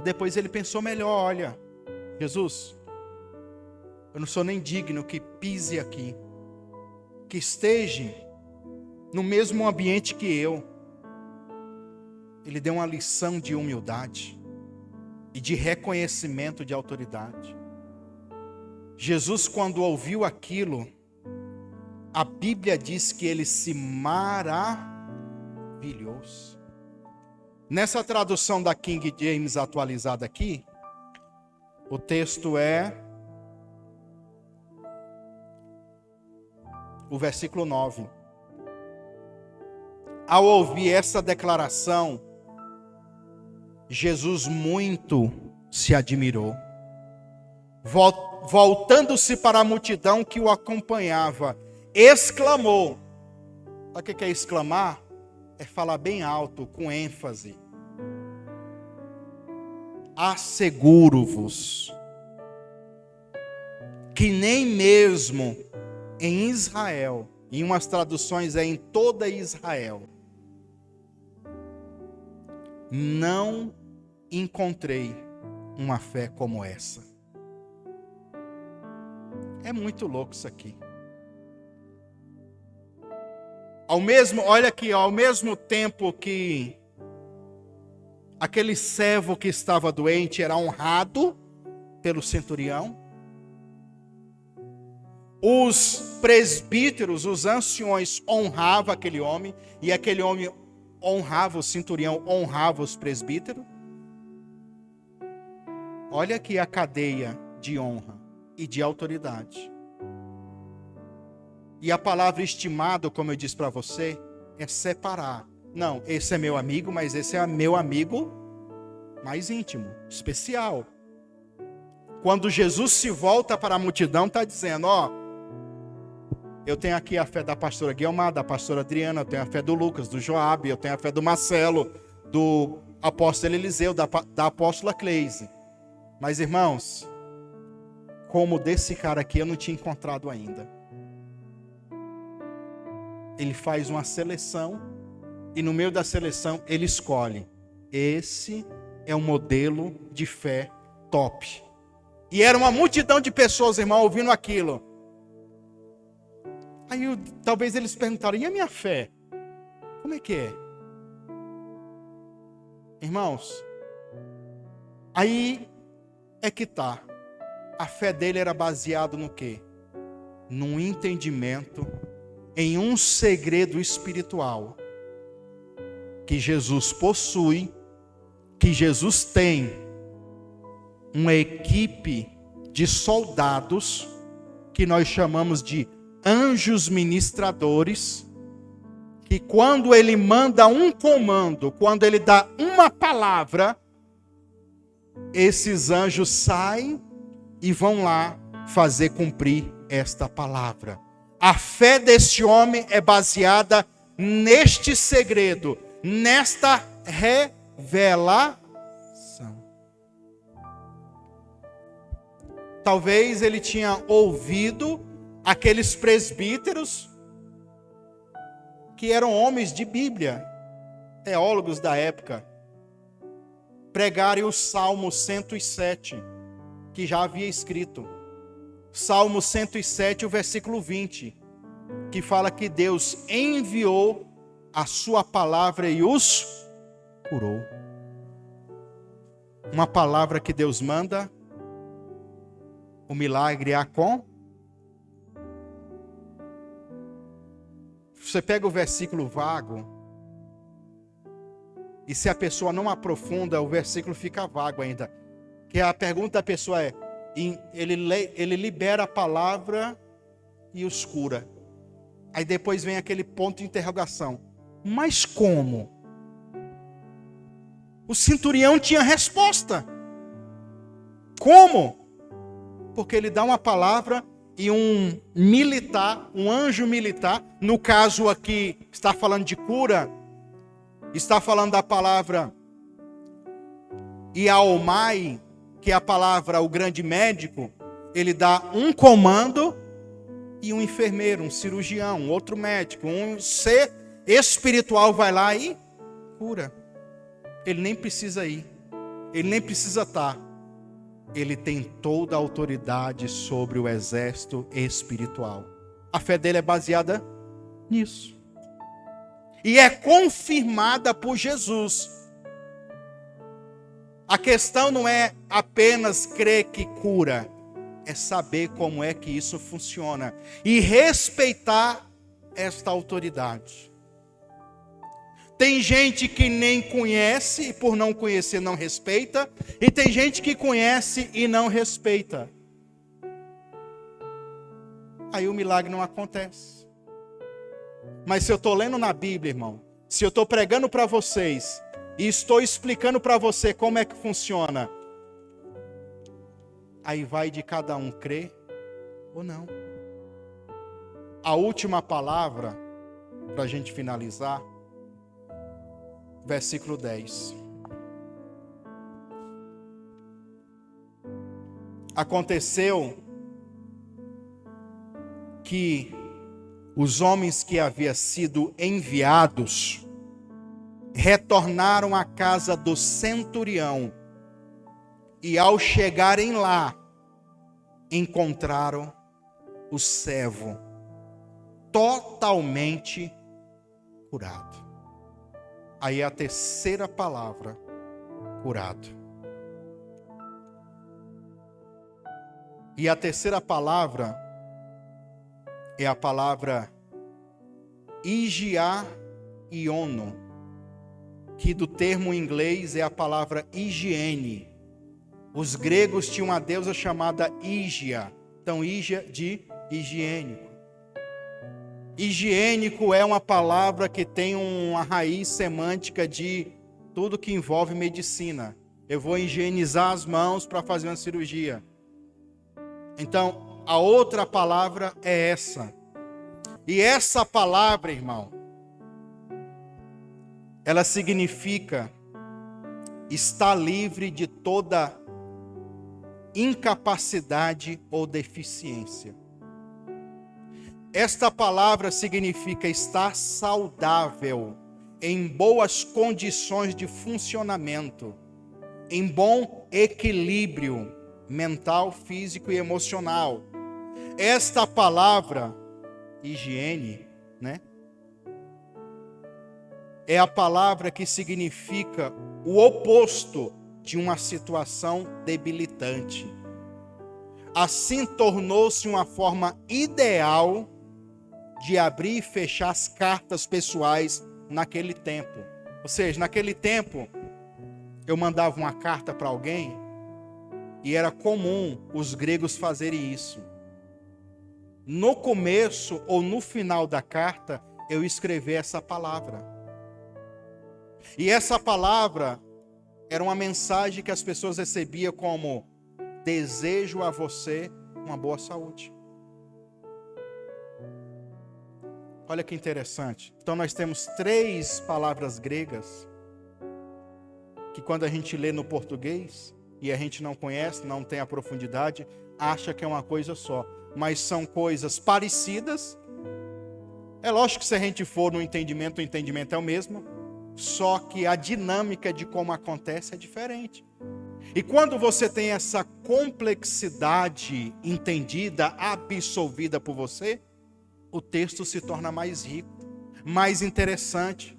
Depois ele pensou melhor, olha, Jesus, eu não sou nem digno que pise aqui, que esteja no mesmo ambiente que eu. Ele deu uma lição de humildade e de reconhecimento de autoridade. Jesus, quando ouviu aquilo, a Bíblia diz que ele se maravilhou. Nessa tradução da King James atualizada aqui, o texto é o versículo 9. Ao ouvir essa declaração, Jesus muito se admirou. Voltando-se para a multidão que o acompanhava, exclamou. Sabe o que é exclamar? É falar bem alto, com ênfase. Asseguro-vos que nem mesmo em Israel, em umas traduções é em toda Israel, não encontrei uma fé como essa. É muito louco isso aqui. Olha aqui, ao mesmo tempo que aquele servo que estava doente era honrado pelo centurião, os presbíteros, os anciões honravam aquele homem, e aquele homem honrava o centurião, honrava os presbíteros. Olha aqui a cadeia de honra e de autoridade. E a palavra estimado, como eu disse para você, é separar. Não, esse é meu amigo, mas esse é meu amigo mais íntimo, especial. Quando Jesus se volta para a multidão, está dizendo, eu tenho aqui a fé da pastora Guilmar, da pastora Adriana, eu tenho a fé do Lucas, do Joabe, eu tenho a fé do Marcelo, do apóstolo Eliseu, da apóstola Cleise. Mas, irmãos, como desse cara aqui eu não tinha encontrado ainda. Ele faz uma seleção e no meio da seleção ele escolhe. Esse é um modelo de fé top. E era uma multidão de pessoas, irmão, ouvindo aquilo. Aí talvez eles perguntaram, e a minha fé? Como é que é? Irmãos, aí é que tá. A fé dele era baseada no quê? Num entendimento, em um segredo espiritual que Jesus possui, que Jesus tem uma equipe de soldados que nós chamamos de anjos ministradores, que quando ele manda um comando, quando ele dá uma palavra, esses anjos saem e vão lá fazer cumprir esta palavra. A fé desse homem é baseada neste segredo, nesta revelação. Talvez ele tinha ouvido aqueles presbíteros que eram homens de Bíblia, teólogos da época, pregarem o Salmo 107, que já havia escrito. Salmo 107, o versículo 20, que fala que Deus enviou a sua palavra e os curou. Uma palavra que Deus manda, o milagre há com. Você pega o versículo vago, e se a pessoa não aprofunda, o versículo fica vago ainda. Que a pergunta da pessoa é, ele libera a palavra e os cura. Aí depois vem aquele ponto de interrogação. Mas como? O centurião tinha resposta. Como? Porque ele dá uma palavra e um militar, um anjo militar, no caso aqui está falando de cura, está falando da palavra Iaomai, que é a palavra o grande médico, ele dá um comando e um enfermeiro, um cirurgião, um outro médico, um ser espiritual vai lá e cura. Ele nem precisa ir, ele nem precisa estar. Ele tem toda a autoridade sobre o exército espiritual. A fé dele é baseada nisso. E é confirmada por Jesus. A questão não é apenas crer que cura, é saber como é que isso funciona e respeitar esta autoridade. Tem gente que nem conhece e por não conhecer não respeita, e tem gente que conhece e não respeita. Aí o milagre não acontece. Mas se eu estou lendo na Bíblia, irmão, se eu estou pregando para vocês e estou explicando para você como é que funciona, aí vai de cada um crer ou não. A última palavra, para a gente finalizar, versículo 10. Aconteceu que os homens que haviam sido enviados retornaram à casa do centurião e, ao chegarem lá, encontraram o servo totalmente curado. Aí é a terceira palavra, curado. E a terceira palavra é a palavra higiaiono, que do termo em inglês é a palavra higiene. Os gregos tinham uma deusa chamada Higia. Então, Higia de higiênico. Higiênico é uma palavra que tem uma raiz semântica de tudo que envolve medicina. Eu vou higienizar as mãos para fazer uma cirurgia. Então, a outra palavra é essa. E essa palavra, irmão, ela significa estar livre de toda incapacidade ou deficiência. Esta palavra significa estar saudável, em boas condições de funcionamento, em bom equilíbrio mental, físico e emocional. Esta palavra, higiene, né? É a palavra que significa o oposto de uma situação debilitante. Assim tornou-se uma forma ideal de abrir e fechar as cartas pessoais naquele tempo. Ou seja, naquele tempo, eu mandava uma carta para alguém e era comum os gregos fazerem isso. No começo ou no final da carta, eu escrevi essa palavra. E essa palavra era uma mensagem que as pessoas recebiam como: desejo a você uma boa saúde. Olha que interessante. Então nós temos 3 palavras gregas que, quando a gente lê no português e a gente não conhece, não tem a profundidade, acha que é uma coisa só. Mas são coisas parecidas. É lógico que se a gente for no entendimento, o entendimento é o mesmo. Só que a dinâmica de como acontece é diferente. E quando você tem essa complexidade entendida, absolvida por você, o texto se torna mais rico, mais interessante.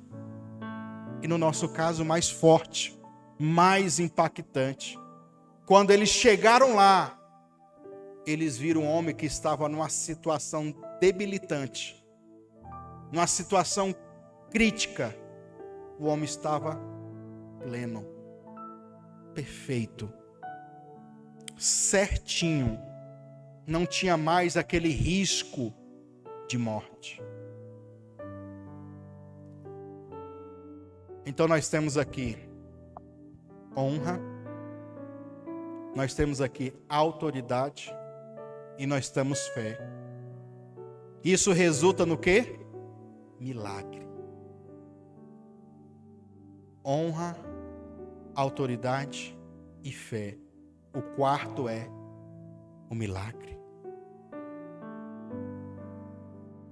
E no nosso caso, mais forte, mais impactante. Quando eles chegaram lá, eles viram um homem que estava numa situação debilitante, numa situação crítica. O homem estava pleno, perfeito, certinho, não tinha mais aquele risco de morte. Então nós temos aqui honra, nós temos aqui autoridade e nós temos fé. Isso resulta no quê? Milagre. Honra, autoridade e fé. O quarto é o milagre.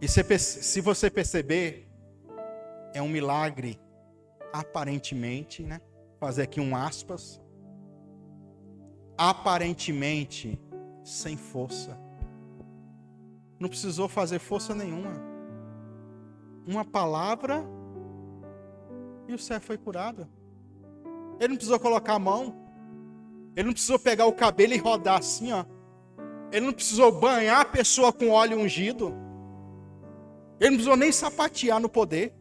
E se você perceber, é um milagre aparentemente, né? Fazer aqui um aspas. Aparentemente sem força. Não precisou fazer força nenhuma. Uma palavra e o servo foi curado. Ele não precisou colocar a mão. Ele não precisou pegar o cabelo e rodar assim, ó. Ele não precisou banhar a pessoa com óleo ungido. Ele não precisou nem sapatear no poder.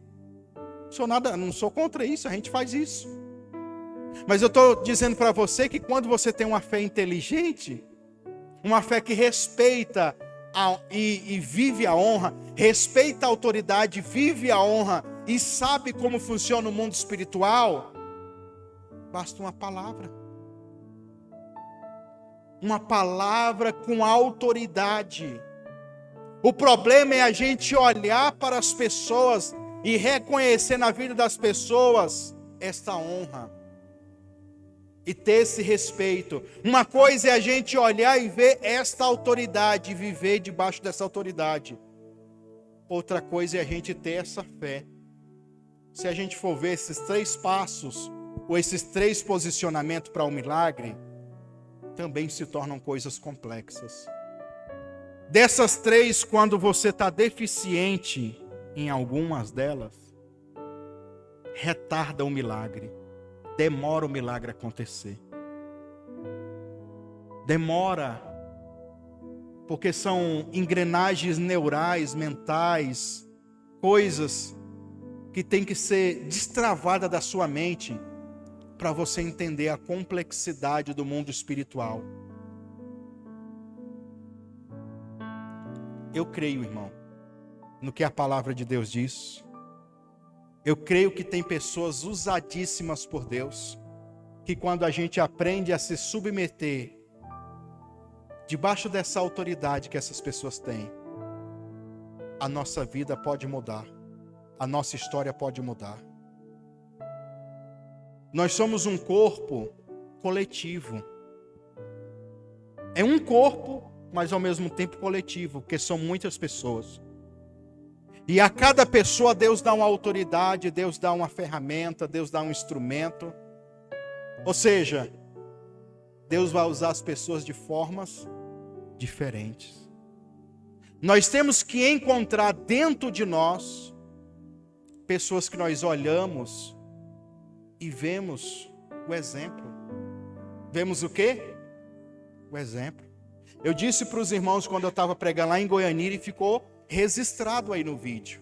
Não sou contra isso, a gente faz isso. Mas eu estou dizendo para você que quando você tem uma fé inteligente, uma fé que respeita e vive a honra, respeita a autoridade, vive a honra e sabe como funciona o mundo espiritual, basta uma palavra. Uma palavra com autoridade. O problema é a gente olhar para as pessoas e reconhecer na vida das pessoas esta honra e ter esse respeito. Uma coisa é a gente olhar e ver esta autoridade e viver debaixo dessa autoridade. Outra coisa é a gente ter essa fé se a gente for ver esses 3 passos, ou esses 3 posicionamentos para o milagre, também se tornam coisas complexas. Dessas 3, quando você está deficiente em algumas delas, retarda o milagre, demora o milagre acontecer. Demora, porque são engrenagens neurais, mentais, coisas que tem que ser destravada da sua mente para você entender a complexidade do mundo espiritual. Eu creio, irmão, no que a palavra de Deus diz. Eu creio que tem pessoas usadíssimas por Deus, que quando a gente aprende a se submeter debaixo dessa autoridade que essas pessoas têm, a nossa vida pode mudar, a nossa história pode mudar. Nós somos um corpo coletivo. É um corpo, mas ao mesmo tempo coletivo, porque são muitas pessoas. E a cada pessoa Deus dá uma autoridade, Deus dá uma ferramenta, Deus dá um instrumento. Ou seja, Deus vai usar as pessoas de formas diferentes. Nós temos que encontrar dentro de nós pessoas que nós olhamos e vemos o exemplo. Vemos o quê? O exemplo. Eu disse para os irmãos quando eu estava pregando lá em Goianira e ficou registrado aí no vídeo.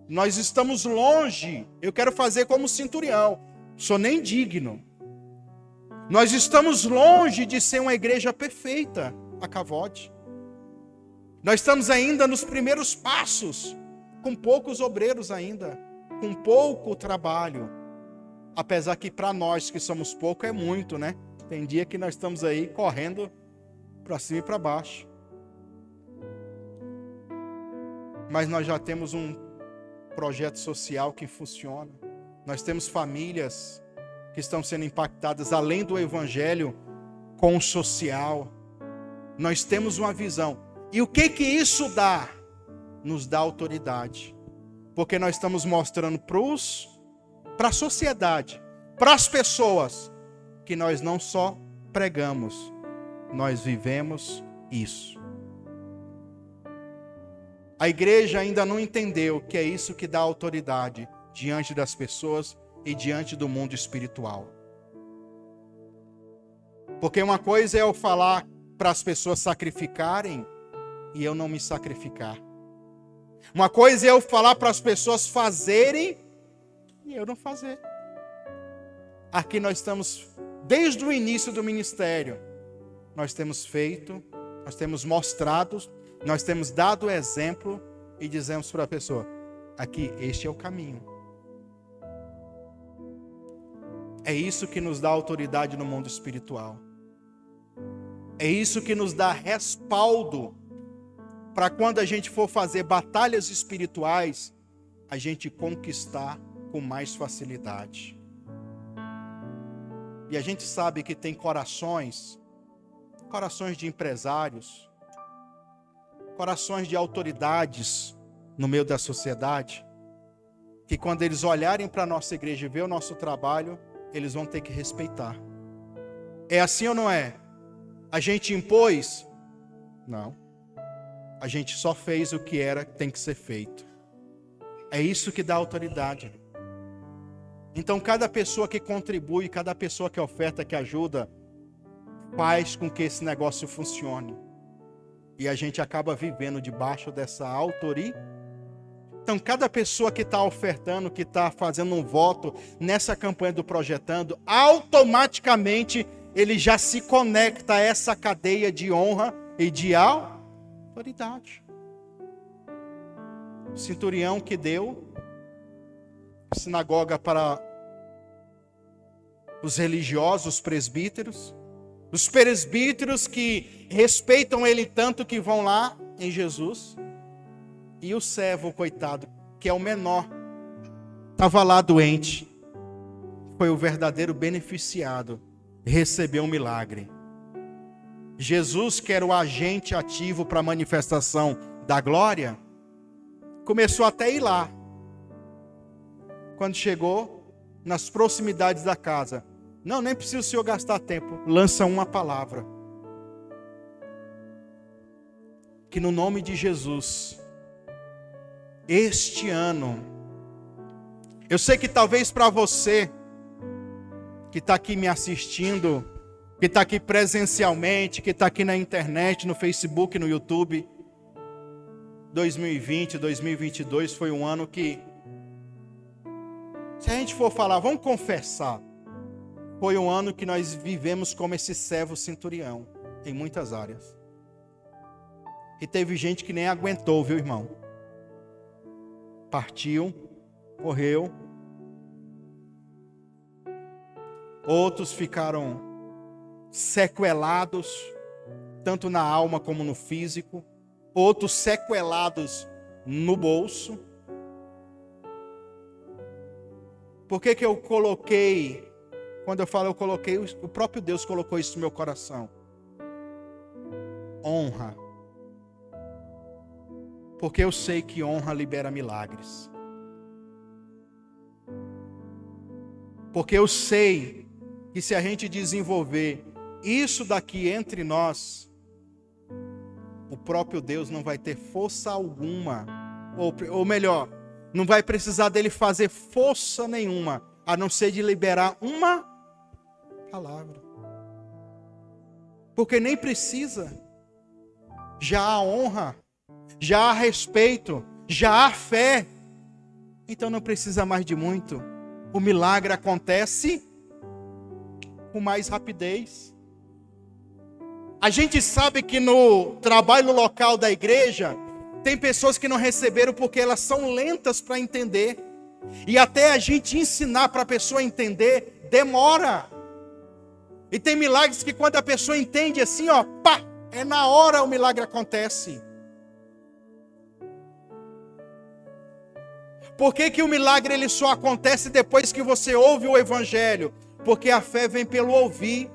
Nós estamos longe, eu quero fazer como centurião, sou nem digno. Nós estamos longe de ser uma igreja perfeita, a Cavode. Nós estamos ainda nos primeiros passos, com poucos obreiros ainda, com pouco trabalho. Apesar que para nós que somos pouco é muito, né? Tem dia que nós estamos aí correndo para cima e para baixo. Mas nós já temos um projeto social que funciona. Nós temos famílias que estão sendo impactadas, além do evangelho, com o social. Nós temos uma visão. E o que isso dá? Nos dá autoridade. Porque nós estamos mostrando para a sociedade, para as pessoas, que nós não só pregamos, nós vivemos isso. A igreja ainda não entendeu que é isso que dá autoridade diante das pessoas e diante do mundo espiritual. Porque uma coisa é eu falar para as pessoas sacrificarem e eu não me sacrificar. Uma coisa é eu falar para as pessoas fazerem e eu não fazer. Aqui nós estamos, desde o início do ministério, nós temos feito, nós temos mostrado, nós temos dado exemplo e dizemos para a pessoa, aqui, este é o caminho. É isso que nos dá autoridade no mundo espiritual. É isso que nos dá respaldo para quando a gente for fazer batalhas espirituais, a gente conquistar com mais facilidade. E a gente sabe que tem corações de empresários, corações de autoridades no meio da sociedade, que quando eles olharem para a nossa igreja e ver o nosso trabalho, eles vão ter que respeitar. É assim ou não é? A gente impôs? Não. A gente só fez o que tem que ser feito. É isso que dá autoridade. Então cada pessoa que contribui, cada pessoa que oferta, que ajuda, faz com que esse negócio funcione. E a gente acaba vivendo debaixo dessa autoridade. Então cada pessoa que está ofertando, que está fazendo um voto nessa campanha do Projetando, automaticamente ele já se conecta a essa cadeia de honra e de autoridade. O centurião que deu a sinagoga para os religiosos, os presbíteros que respeitam ele tanto que vão lá em Jesus, e o servo, coitado, que é o menor, estava lá doente, foi o verdadeiro beneficiado, recebeu um milagre. Jesus, que era o agente ativo para a manifestação da glória, começou até a ir lá, quando chegou nas proximidades da casa, não, nem precisa o senhor gastar tempo, lança uma palavra. Que no nome de Jesus, este ano, eu sei que talvez para você, que está aqui me assistindo, que está aqui presencialmente, que está aqui na internet, no Facebook, no YouTube, 2020, 2022 foi um ano que, se a gente for falar, vamos confessar, foi um ano que nós vivemos como esse servo centurião, em muitas áreas. E teve gente que nem aguentou, viu, irmão? Partiu, correu. Outros ficaram sequelados, tanto na alma como no físico. Outros sequelados no bolso. Por que eu coloquei, quando eu falo eu coloquei, o próprio Deus colocou isso no meu coração. Honra. Porque eu sei que honra libera milagres. Porque eu sei que se a gente desenvolver isso daqui entre nós, o próprio Deus não vai ter força alguma, ou melhor, não vai precisar dele fazer força nenhuma, a não ser de liberar uma palavra. Porque nem precisa. Já há honra, já há respeito, já há fé. Então não precisa mais de muito. O milagre acontece com mais rapidez. A gente sabe que no trabalho local da igreja, tem pessoas que não receberam porque elas são lentas para entender. E até a gente ensinar para a pessoa entender, demora. E tem milagres que quando a pessoa entende assim, ó, pá, é na hora o milagre acontece. Por que o milagre ele só acontece depois que você ouve o evangelho? Porque a fé vem pelo ouvir.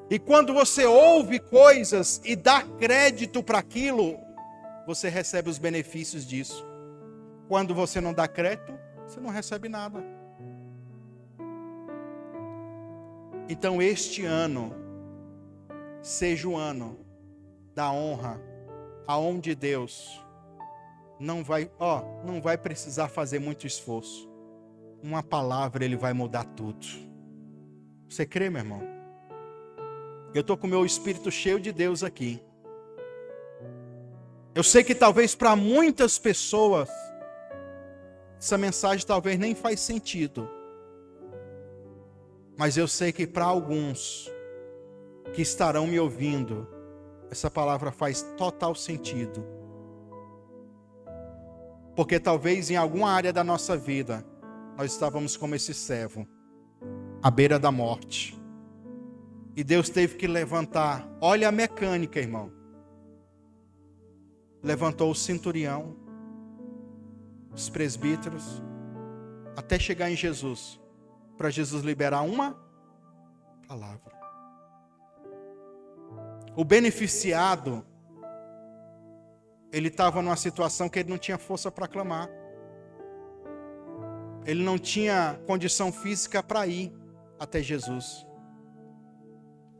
E quando você ouve coisas e dá crédito para aquilo, você recebe os benefícios disso. Quando você não dá crédito, você não recebe nada. Então este ano seja o ano da honra, aonde Deus não vai precisar fazer muito esforço. Uma palavra ele vai mudar tudo. Você crê, meu irmão? Eu estou com o meu espírito cheio de Deus aqui. Eu sei que talvez para muitas pessoas essa mensagem talvez nem faz sentido. Mas eu sei que para alguns que estarão me ouvindo, essa palavra faz total sentido. Porque talvez em alguma área da nossa vida, nós estávamos como esse servo, à beira da morte. E Deus teve que levantar. Olha a mecânica, irmão. Levantou o centurião, os presbíteros, até chegar em Jesus, para Jesus liberar uma palavra. O beneficiado, ele estava numa situação que ele não tinha força para clamar. Ele não tinha condição física para ir até Jesus.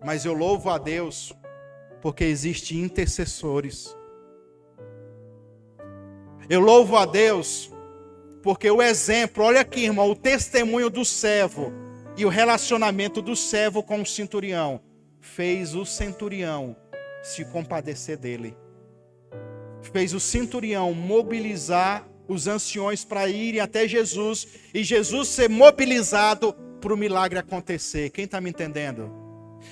Mas eu louvo a Deus, porque existem intercessores. Eu louvo a Deus, porque o exemplo, olha aqui, irmão, o testemunho do servo e o relacionamento do servo com o centurião fez o centurião se compadecer dele. Fez o centurião mobilizar os anciões para irem até Jesus e Jesus ser mobilizado para o milagre acontecer. Quem está me entendendo?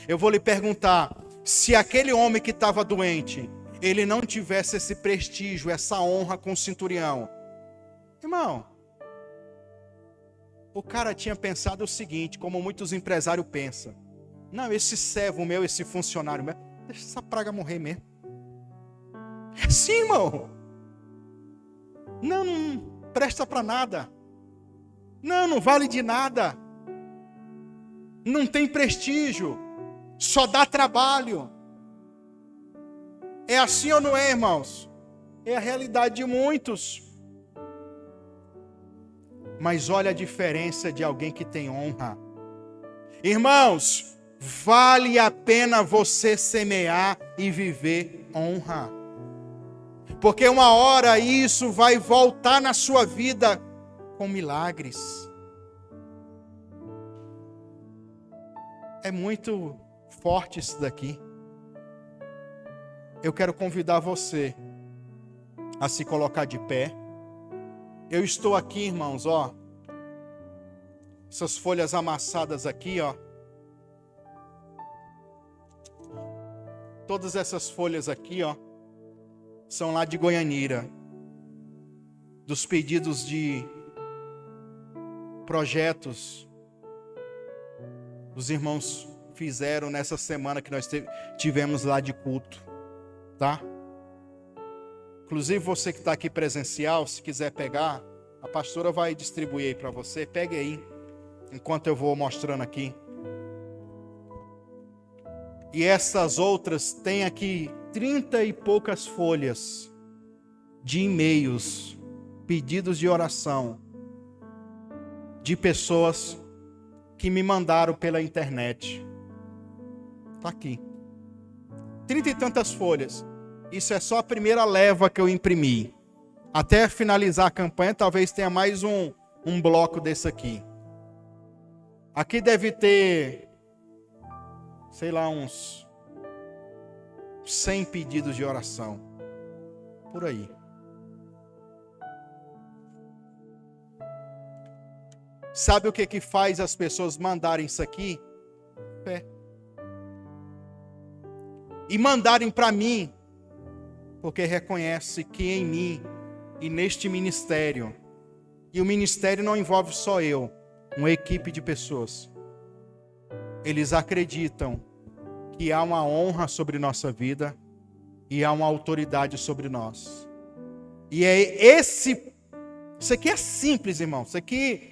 Eu vou lhe perguntar, se aquele homem que estava doente, ele não tivesse esse prestígio, essa honra com o centurião, irmão, o cara tinha pensado o seguinte, como muitos empresários pensam: não, esse servo meu, esse funcionário meu, deixa essa praga morrer mesmo. É assim, irmão. Não presta para nada. Não vale de nada. Não tem prestígio. Só dá trabalho. É assim ou não é, irmãos? É a realidade de muitos. Mas olha a diferença de alguém que tem honra. Irmãos, vale a pena você semear e viver honra. Porque uma hora isso vai voltar na sua vida com milagres. É muito forte isso daqui. Eu quero convidar você a se colocar de pé. Eu estou aqui, irmãos, ó. Essas folhas amassadas aqui, ó. Todas essas folhas aqui, ó, são lá de Goianira. Dos pedidos de projetos os irmãos fizeram nessa semana que nós tivemos lá de culto, tá? Inclusive você que está aqui presencial, se quiser pegar, a pastora vai distribuir aí para você. Pegue aí, enquanto eu vou mostrando aqui. E essas outras têm aqui 30 e poucas folhas de e-mails, pedidos de oração, de pessoas que me mandaram pela internet. Está aqui. 30 e tantas folhas. Isso é só a primeira leva que eu imprimi. Até finalizar a campanha, talvez tenha mais um bloco desse aqui. Aqui deve ter, sei lá, uns 100 pedidos de oração. Por aí. Sabe o que faz as pessoas mandarem isso aqui? Fé. E mandarem para mim, porque reconhece que em mim e neste ministério, e o ministério não envolve só eu, uma equipe de pessoas, eles acreditam que há uma honra sobre nossa vida e há uma autoridade sobre nós. E é isso aqui é simples, irmão, isso aqui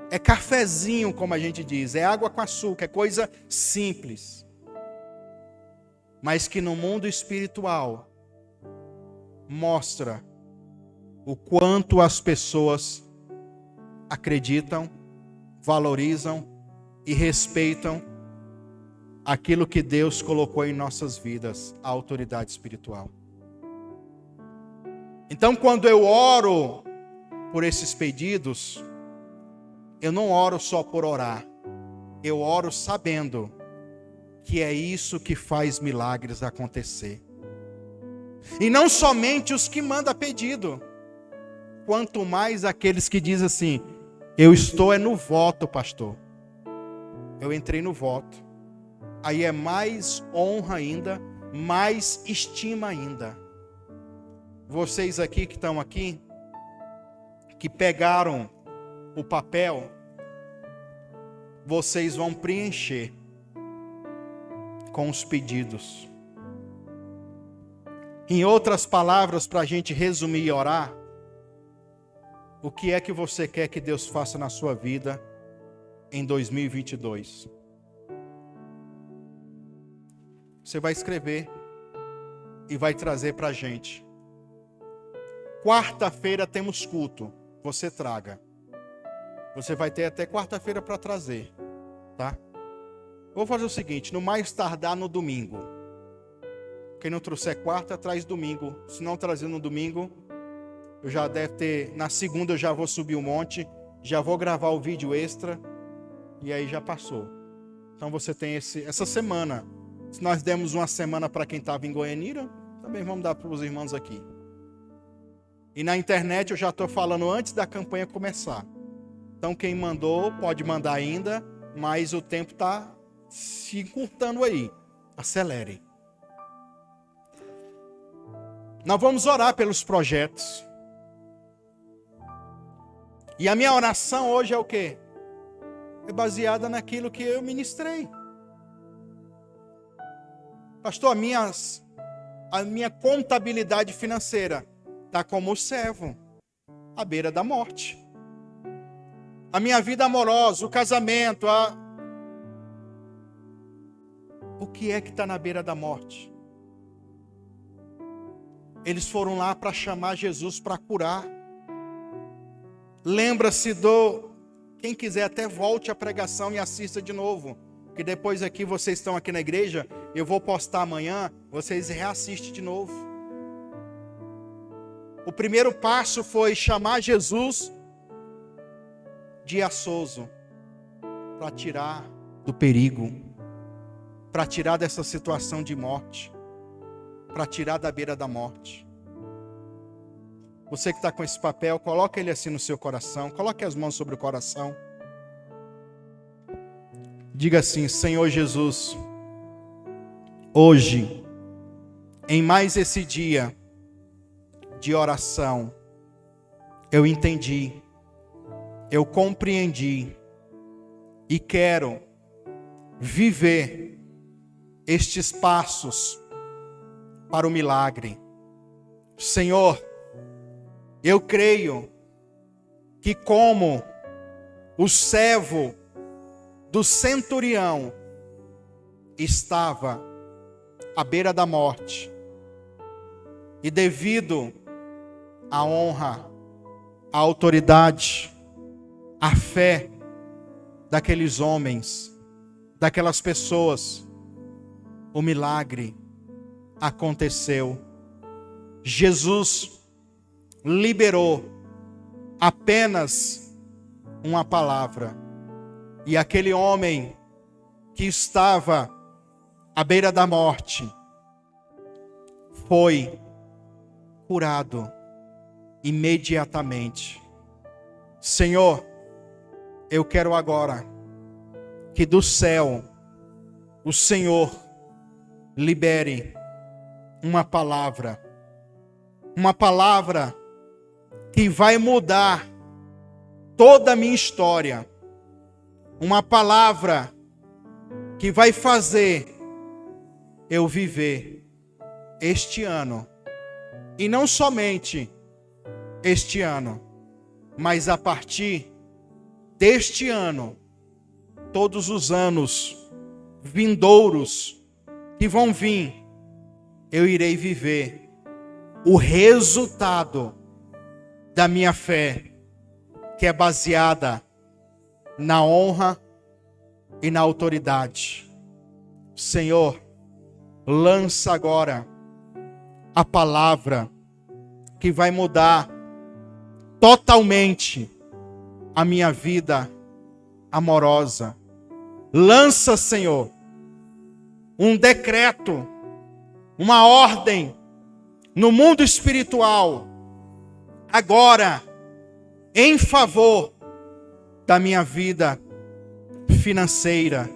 é cafezinho, como a gente diz, é água com açúcar, é coisa simples. Mas que no mundo espiritual mostra o quanto as pessoas acreditam, valorizam e respeitam aquilo que Deus colocou em nossas vidas, a autoridade espiritual. Então, quando eu oro por esses pedidos, eu não oro só por orar, eu oro sabendo que é isso que faz milagres acontecer. E não somente os que mandam pedido, quanto mais aqueles que dizem assim: eu estou no voto, pastor. Eu entrei no voto. Aí é mais honra ainda, mais estima ainda. Vocês aqui que estão aqui, que pegaram o papel, vocês vão preencher com os pedidos. Em outras palavras, para a gente resumir e orar, o que é que você quer que Deus faça na sua vida em 2022? Você vai escrever e vai trazer para a gente. Quarta-feira temos culto, você traga. Você vai ter até quarta-feira para trazer, tá? Vou fazer o seguinte, no mais tardar no domingo. Quem não trouxer quarta, traz domingo. Se não trazer no domingo, eu já deve ter, na segunda eu já vou subir o monte, já vou gravar o vídeo extra, e aí já passou. Então você tem essa semana. Se nós demos uma semana para quem estava em Goianira, também vamos dar para os irmãos aqui. E na internet eu já estou falando antes da campanha começar. Então quem mandou, pode mandar ainda, mas o tempo está se encurtando aí. Acelere. Nós vamos orar pelos projetos. E a minha oração hoje é o quê? É baseada naquilo que eu ministrei. Pastor, a minha contabilidade financeira está como o servo, à beira da morte. A minha vida amorosa, o casamento, o que é que está na beira da morte? Eles foram lá para chamar Jesus para curar. Lembra-se quem quiser até volte a pregação e assista de novo. Que depois aqui vocês estão aqui na igreja, eu vou postar amanhã, vocês reassistem de novo. O primeiro passo foi chamar Jesus de açoso, para tirar do perigo, para tirar dessa situação de morte, para tirar da beira da morte. Você que está com esse papel, coloca ele assim no seu coração, coloque as mãos sobre o coração. Diga assim: Senhor Jesus, hoje, em mais esse dia de oração, eu entendi, eu compreendi e quero viver estes passos para o milagre. Senhor, eu creio que como o servo do centurião estava à beira da morte, e devido à honra, à autoridade, à fé daqueles homens, daquelas pessoas, o milagre aconteceu. Jesus liberou apenas uma palavra, e aquele homem que estava à beira da morte foi curado imediatamente. Senhor, eu quero agora que do céu o Senhor libere uma palavra que vai mudar toda a minha história, uma palavra que vai fazer eu viver este ano, e não somente este ano, mas a partir deste ano, todos os anos vindouros que vão vir, eu irei viver o resultado da minha fé, que é baseada na honra e na autoridade. Senhor, lança agora a palavra que vai mudar totalmente a minha vida amorosa. Lança, Senhor, um decreto, uma ordem no mundo espiritual, agora, em favor da minha vida financeira.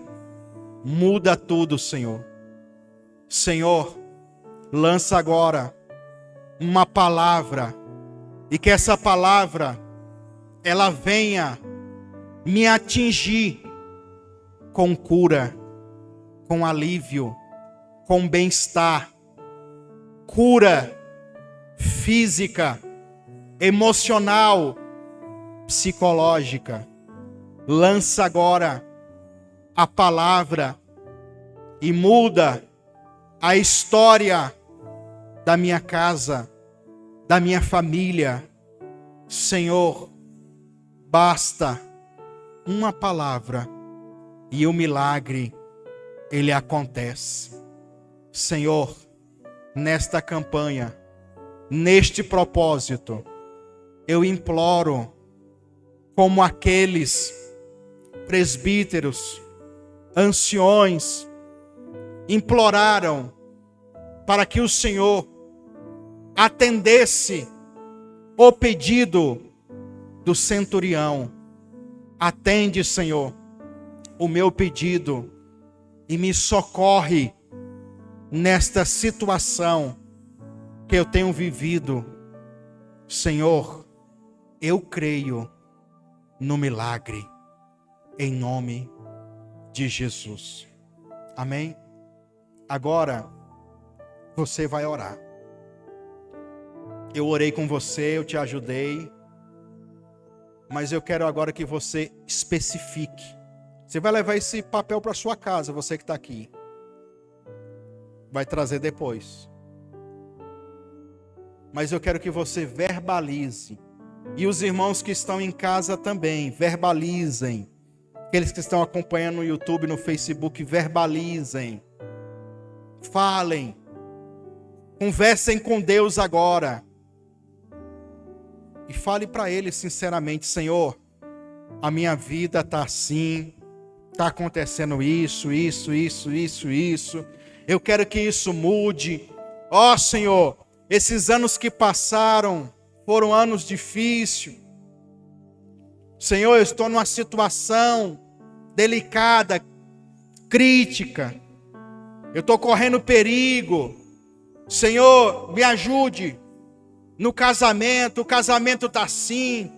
Muda tudo, Senhor. Senhor, lança agora uma palavra, e que essa palavra ela venha me atingir com cura, com alívio, com bem-estar, cura física, emocional, psicológica. Lança agora a palavra e muda a história da minha casa, da minha família. Senhor, basta uma palavra e o milagre, ele acontece. Senhor, nesta campanha, neste propósito, eu imploro, como aqueles presbíteros, anciões, imploraram para que o Senhor atendesse o pedido do centurião. Atende, Senhor, o meu pedido e me socorre nesta situação que eu tenho vivido. Senhor, eu creio no milagre, em nome de Jesus. Amém? Agora, você vai orar. Eu orei com você, eu te ajudei, mas eu quero agora que você especifique. Você vai levar esse papel para sua casa, você que está aqui. Vai trazer depois. Mas eu quero que você verbalize E os irmãos que estão em casa também, verbalizem. Aqueles que estão acompanhando no YouTube, no Facebook, verbalizem. Falem. Conversem com Deus agora. E fale para Ele sinceramente: Senhor, a minha vida está assim, está acontecendo isso. Eu quero que isso mude. Ó Senhor, esses anos que passaram foram anos difíceis. Senhor, eu estou numa situação delicada, crítica. Eu estou correndo perigo. Senhor, me ajude no casamento. O casamento está assim.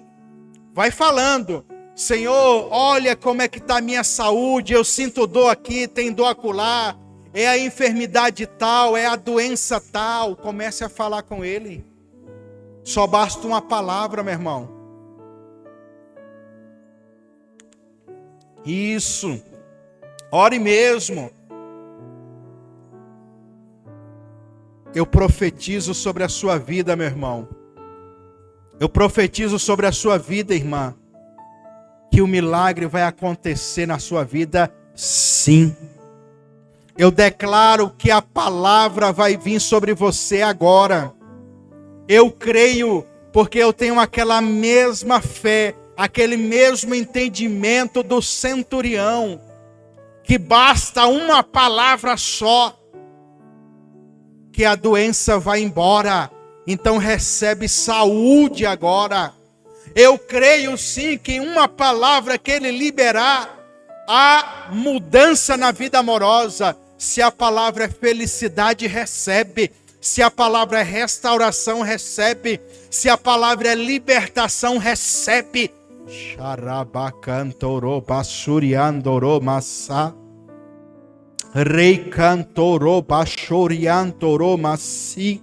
Vai falando. Senhor, olha como é que está a minha saúde. Eu sinto dor aqui, tem dor acolá. É a enfermidade tal, é a doença tal. Comece a falar com Ele. Só basta uma palavra, meu irmão. Isso. Ore mesmo. Eu profetizo sobre a sua vida, meu irmão. Eu profetizo sobre a sua vida, irmã, que o milagre vai acontecer na sua vida, sim. Eu declaro que a palavra vai vir sobre você agora. Eu creio, porque eu tenho aquela mesma fé, aquele mesmo entendimento do centurião, que basta uma palavra só, que a doença vai embora. Então recebe saúde agora. Eu creio sim que uma palavra que Ele liberar, há mudança na vida amorosa. Se a palavra é felicidade, recebe. Se a palavra é restauração, recebe. Se a palavra é libertação, recebe. Xarabacantoro basuriandoro massa. Rei cantoro bashoriantoro massi.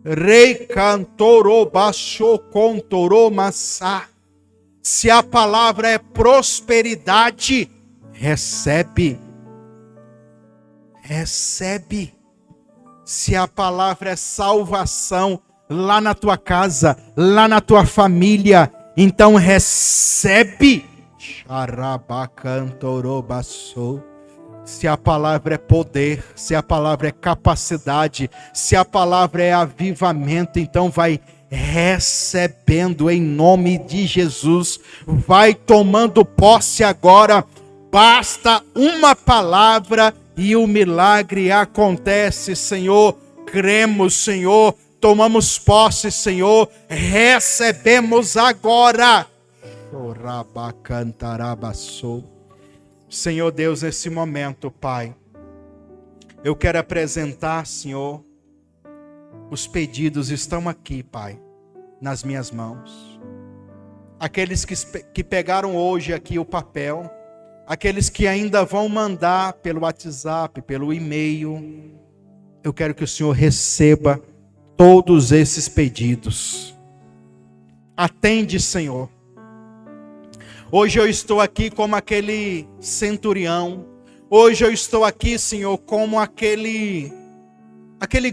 Rei cantoro bashocontoro massa. Se a palavra é prosperidade, recebe. Recebe. Se a palavra é salvação lá na tua casa, lá na tua família, então recebe. Xarabacantorobaçô. Se a palavra é poder, se a palavra é capacidade, se a palavra é avivamento, então vai recebendo em nome de Jesus. Vai tomando posse agora. Basta uma palavra e o milagre acontece, Senhor. Cremos, Senhor. Tomamos posse, Senhor. Recebemos agora. Senhor Deus, nesse momento, Pai, eu quero apresentar, Senhor, os pedidos estão aqui, Pai, nas minhas mãos. Aqueles que pegaram hoje aqui o papel, aqueles que ainda vão mandar pelo WhatsApp, pelo e-mail, eu quero que o Senhor receba todos esses pedidos. Atende, Senhor. Hoje eu estou aqui como aquele centurião. Hoje eu estou aqui, Senhor, como aquele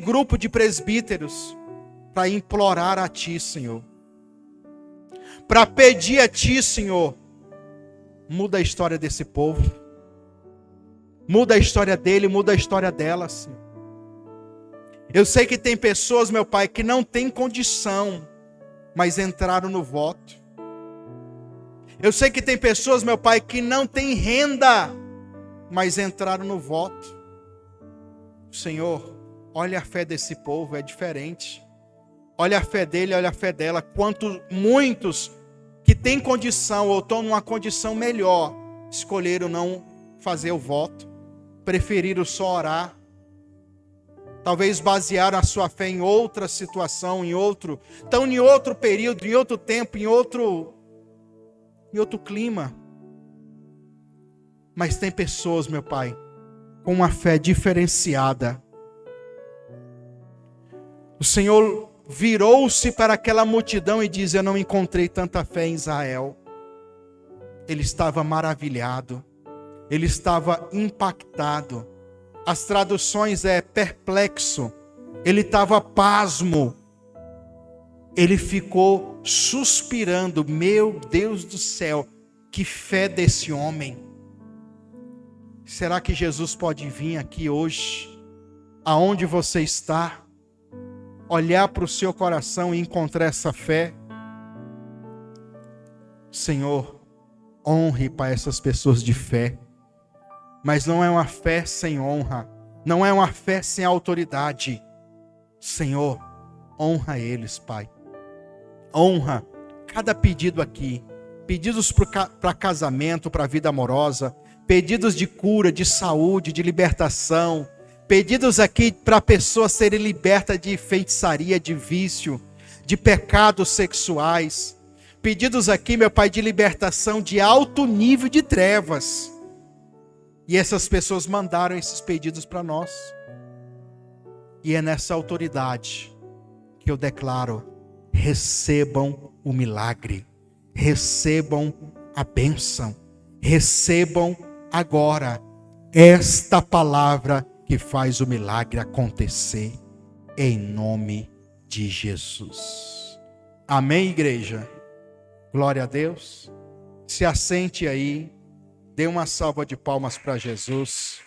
grupo de presbíteros, para implorar a Ti, Senhor. Para pedir a Ti, Senhor, muda a história desse povo. Muda a história dele, muda a história dela, Senhor. Eu sei que tem pessoas, meu Pai, que não têm condição, mas entraram no voto. Eu sei que tem pessoas, meu Pai, que não têm renda, mas entraram no voto. Senhor, olha a fé desse povo, é diferente. Olha a fé dele, olha a fé dela. Muitos que têm condição ou estão numa condição melhor, escolheram não fazer o voto, preferiram só orar. Talvez basearam a sua fé em outra situação, em outro período, em outro tempo, em outro clima. Mas tem pessoas, meu Pai, com uma fé diferenciada. O Senhor virou-se para aquela multidão e diz: eu não encontrei tanta fé em Israel. Ele estava maravilhado, ele estava impactado. As traduções é perplexo, ele estava pasmo. Ele ficou suspirando, meu Deus do céu, que fé desse homem. Será que Jesus pode vir aqui hoje, aonde você está, olhar para o seu coração e encontrar essa fé? Senhor, honre para essas pessoas de fé, mas não é uma fé sem honra, não é uma fé sem autoridade. Senhor, honra eles, Pai. Honra cada pedido aqui, pedidos para casamento, para a vida amorosa, pedidos de cura, de saúde, de libertação, pedidos aqui para a pessoa ser liberta de feitiçaria, de vício, de pecados sexuais, pedidos aqui, meu Pai, de libertação de alto nível de trevas. E essas pessoas mandaram esses pedidos para nós. E é nessa autoridade que eu declaro: recebam o milagre, recebam a bênção, recebam agora esta palavra que faz o milagre acontecer, em nome de Jesus. Amém, igreja? Glória a Deus. Se assente aí, dê uma salva de palmas para Jesus.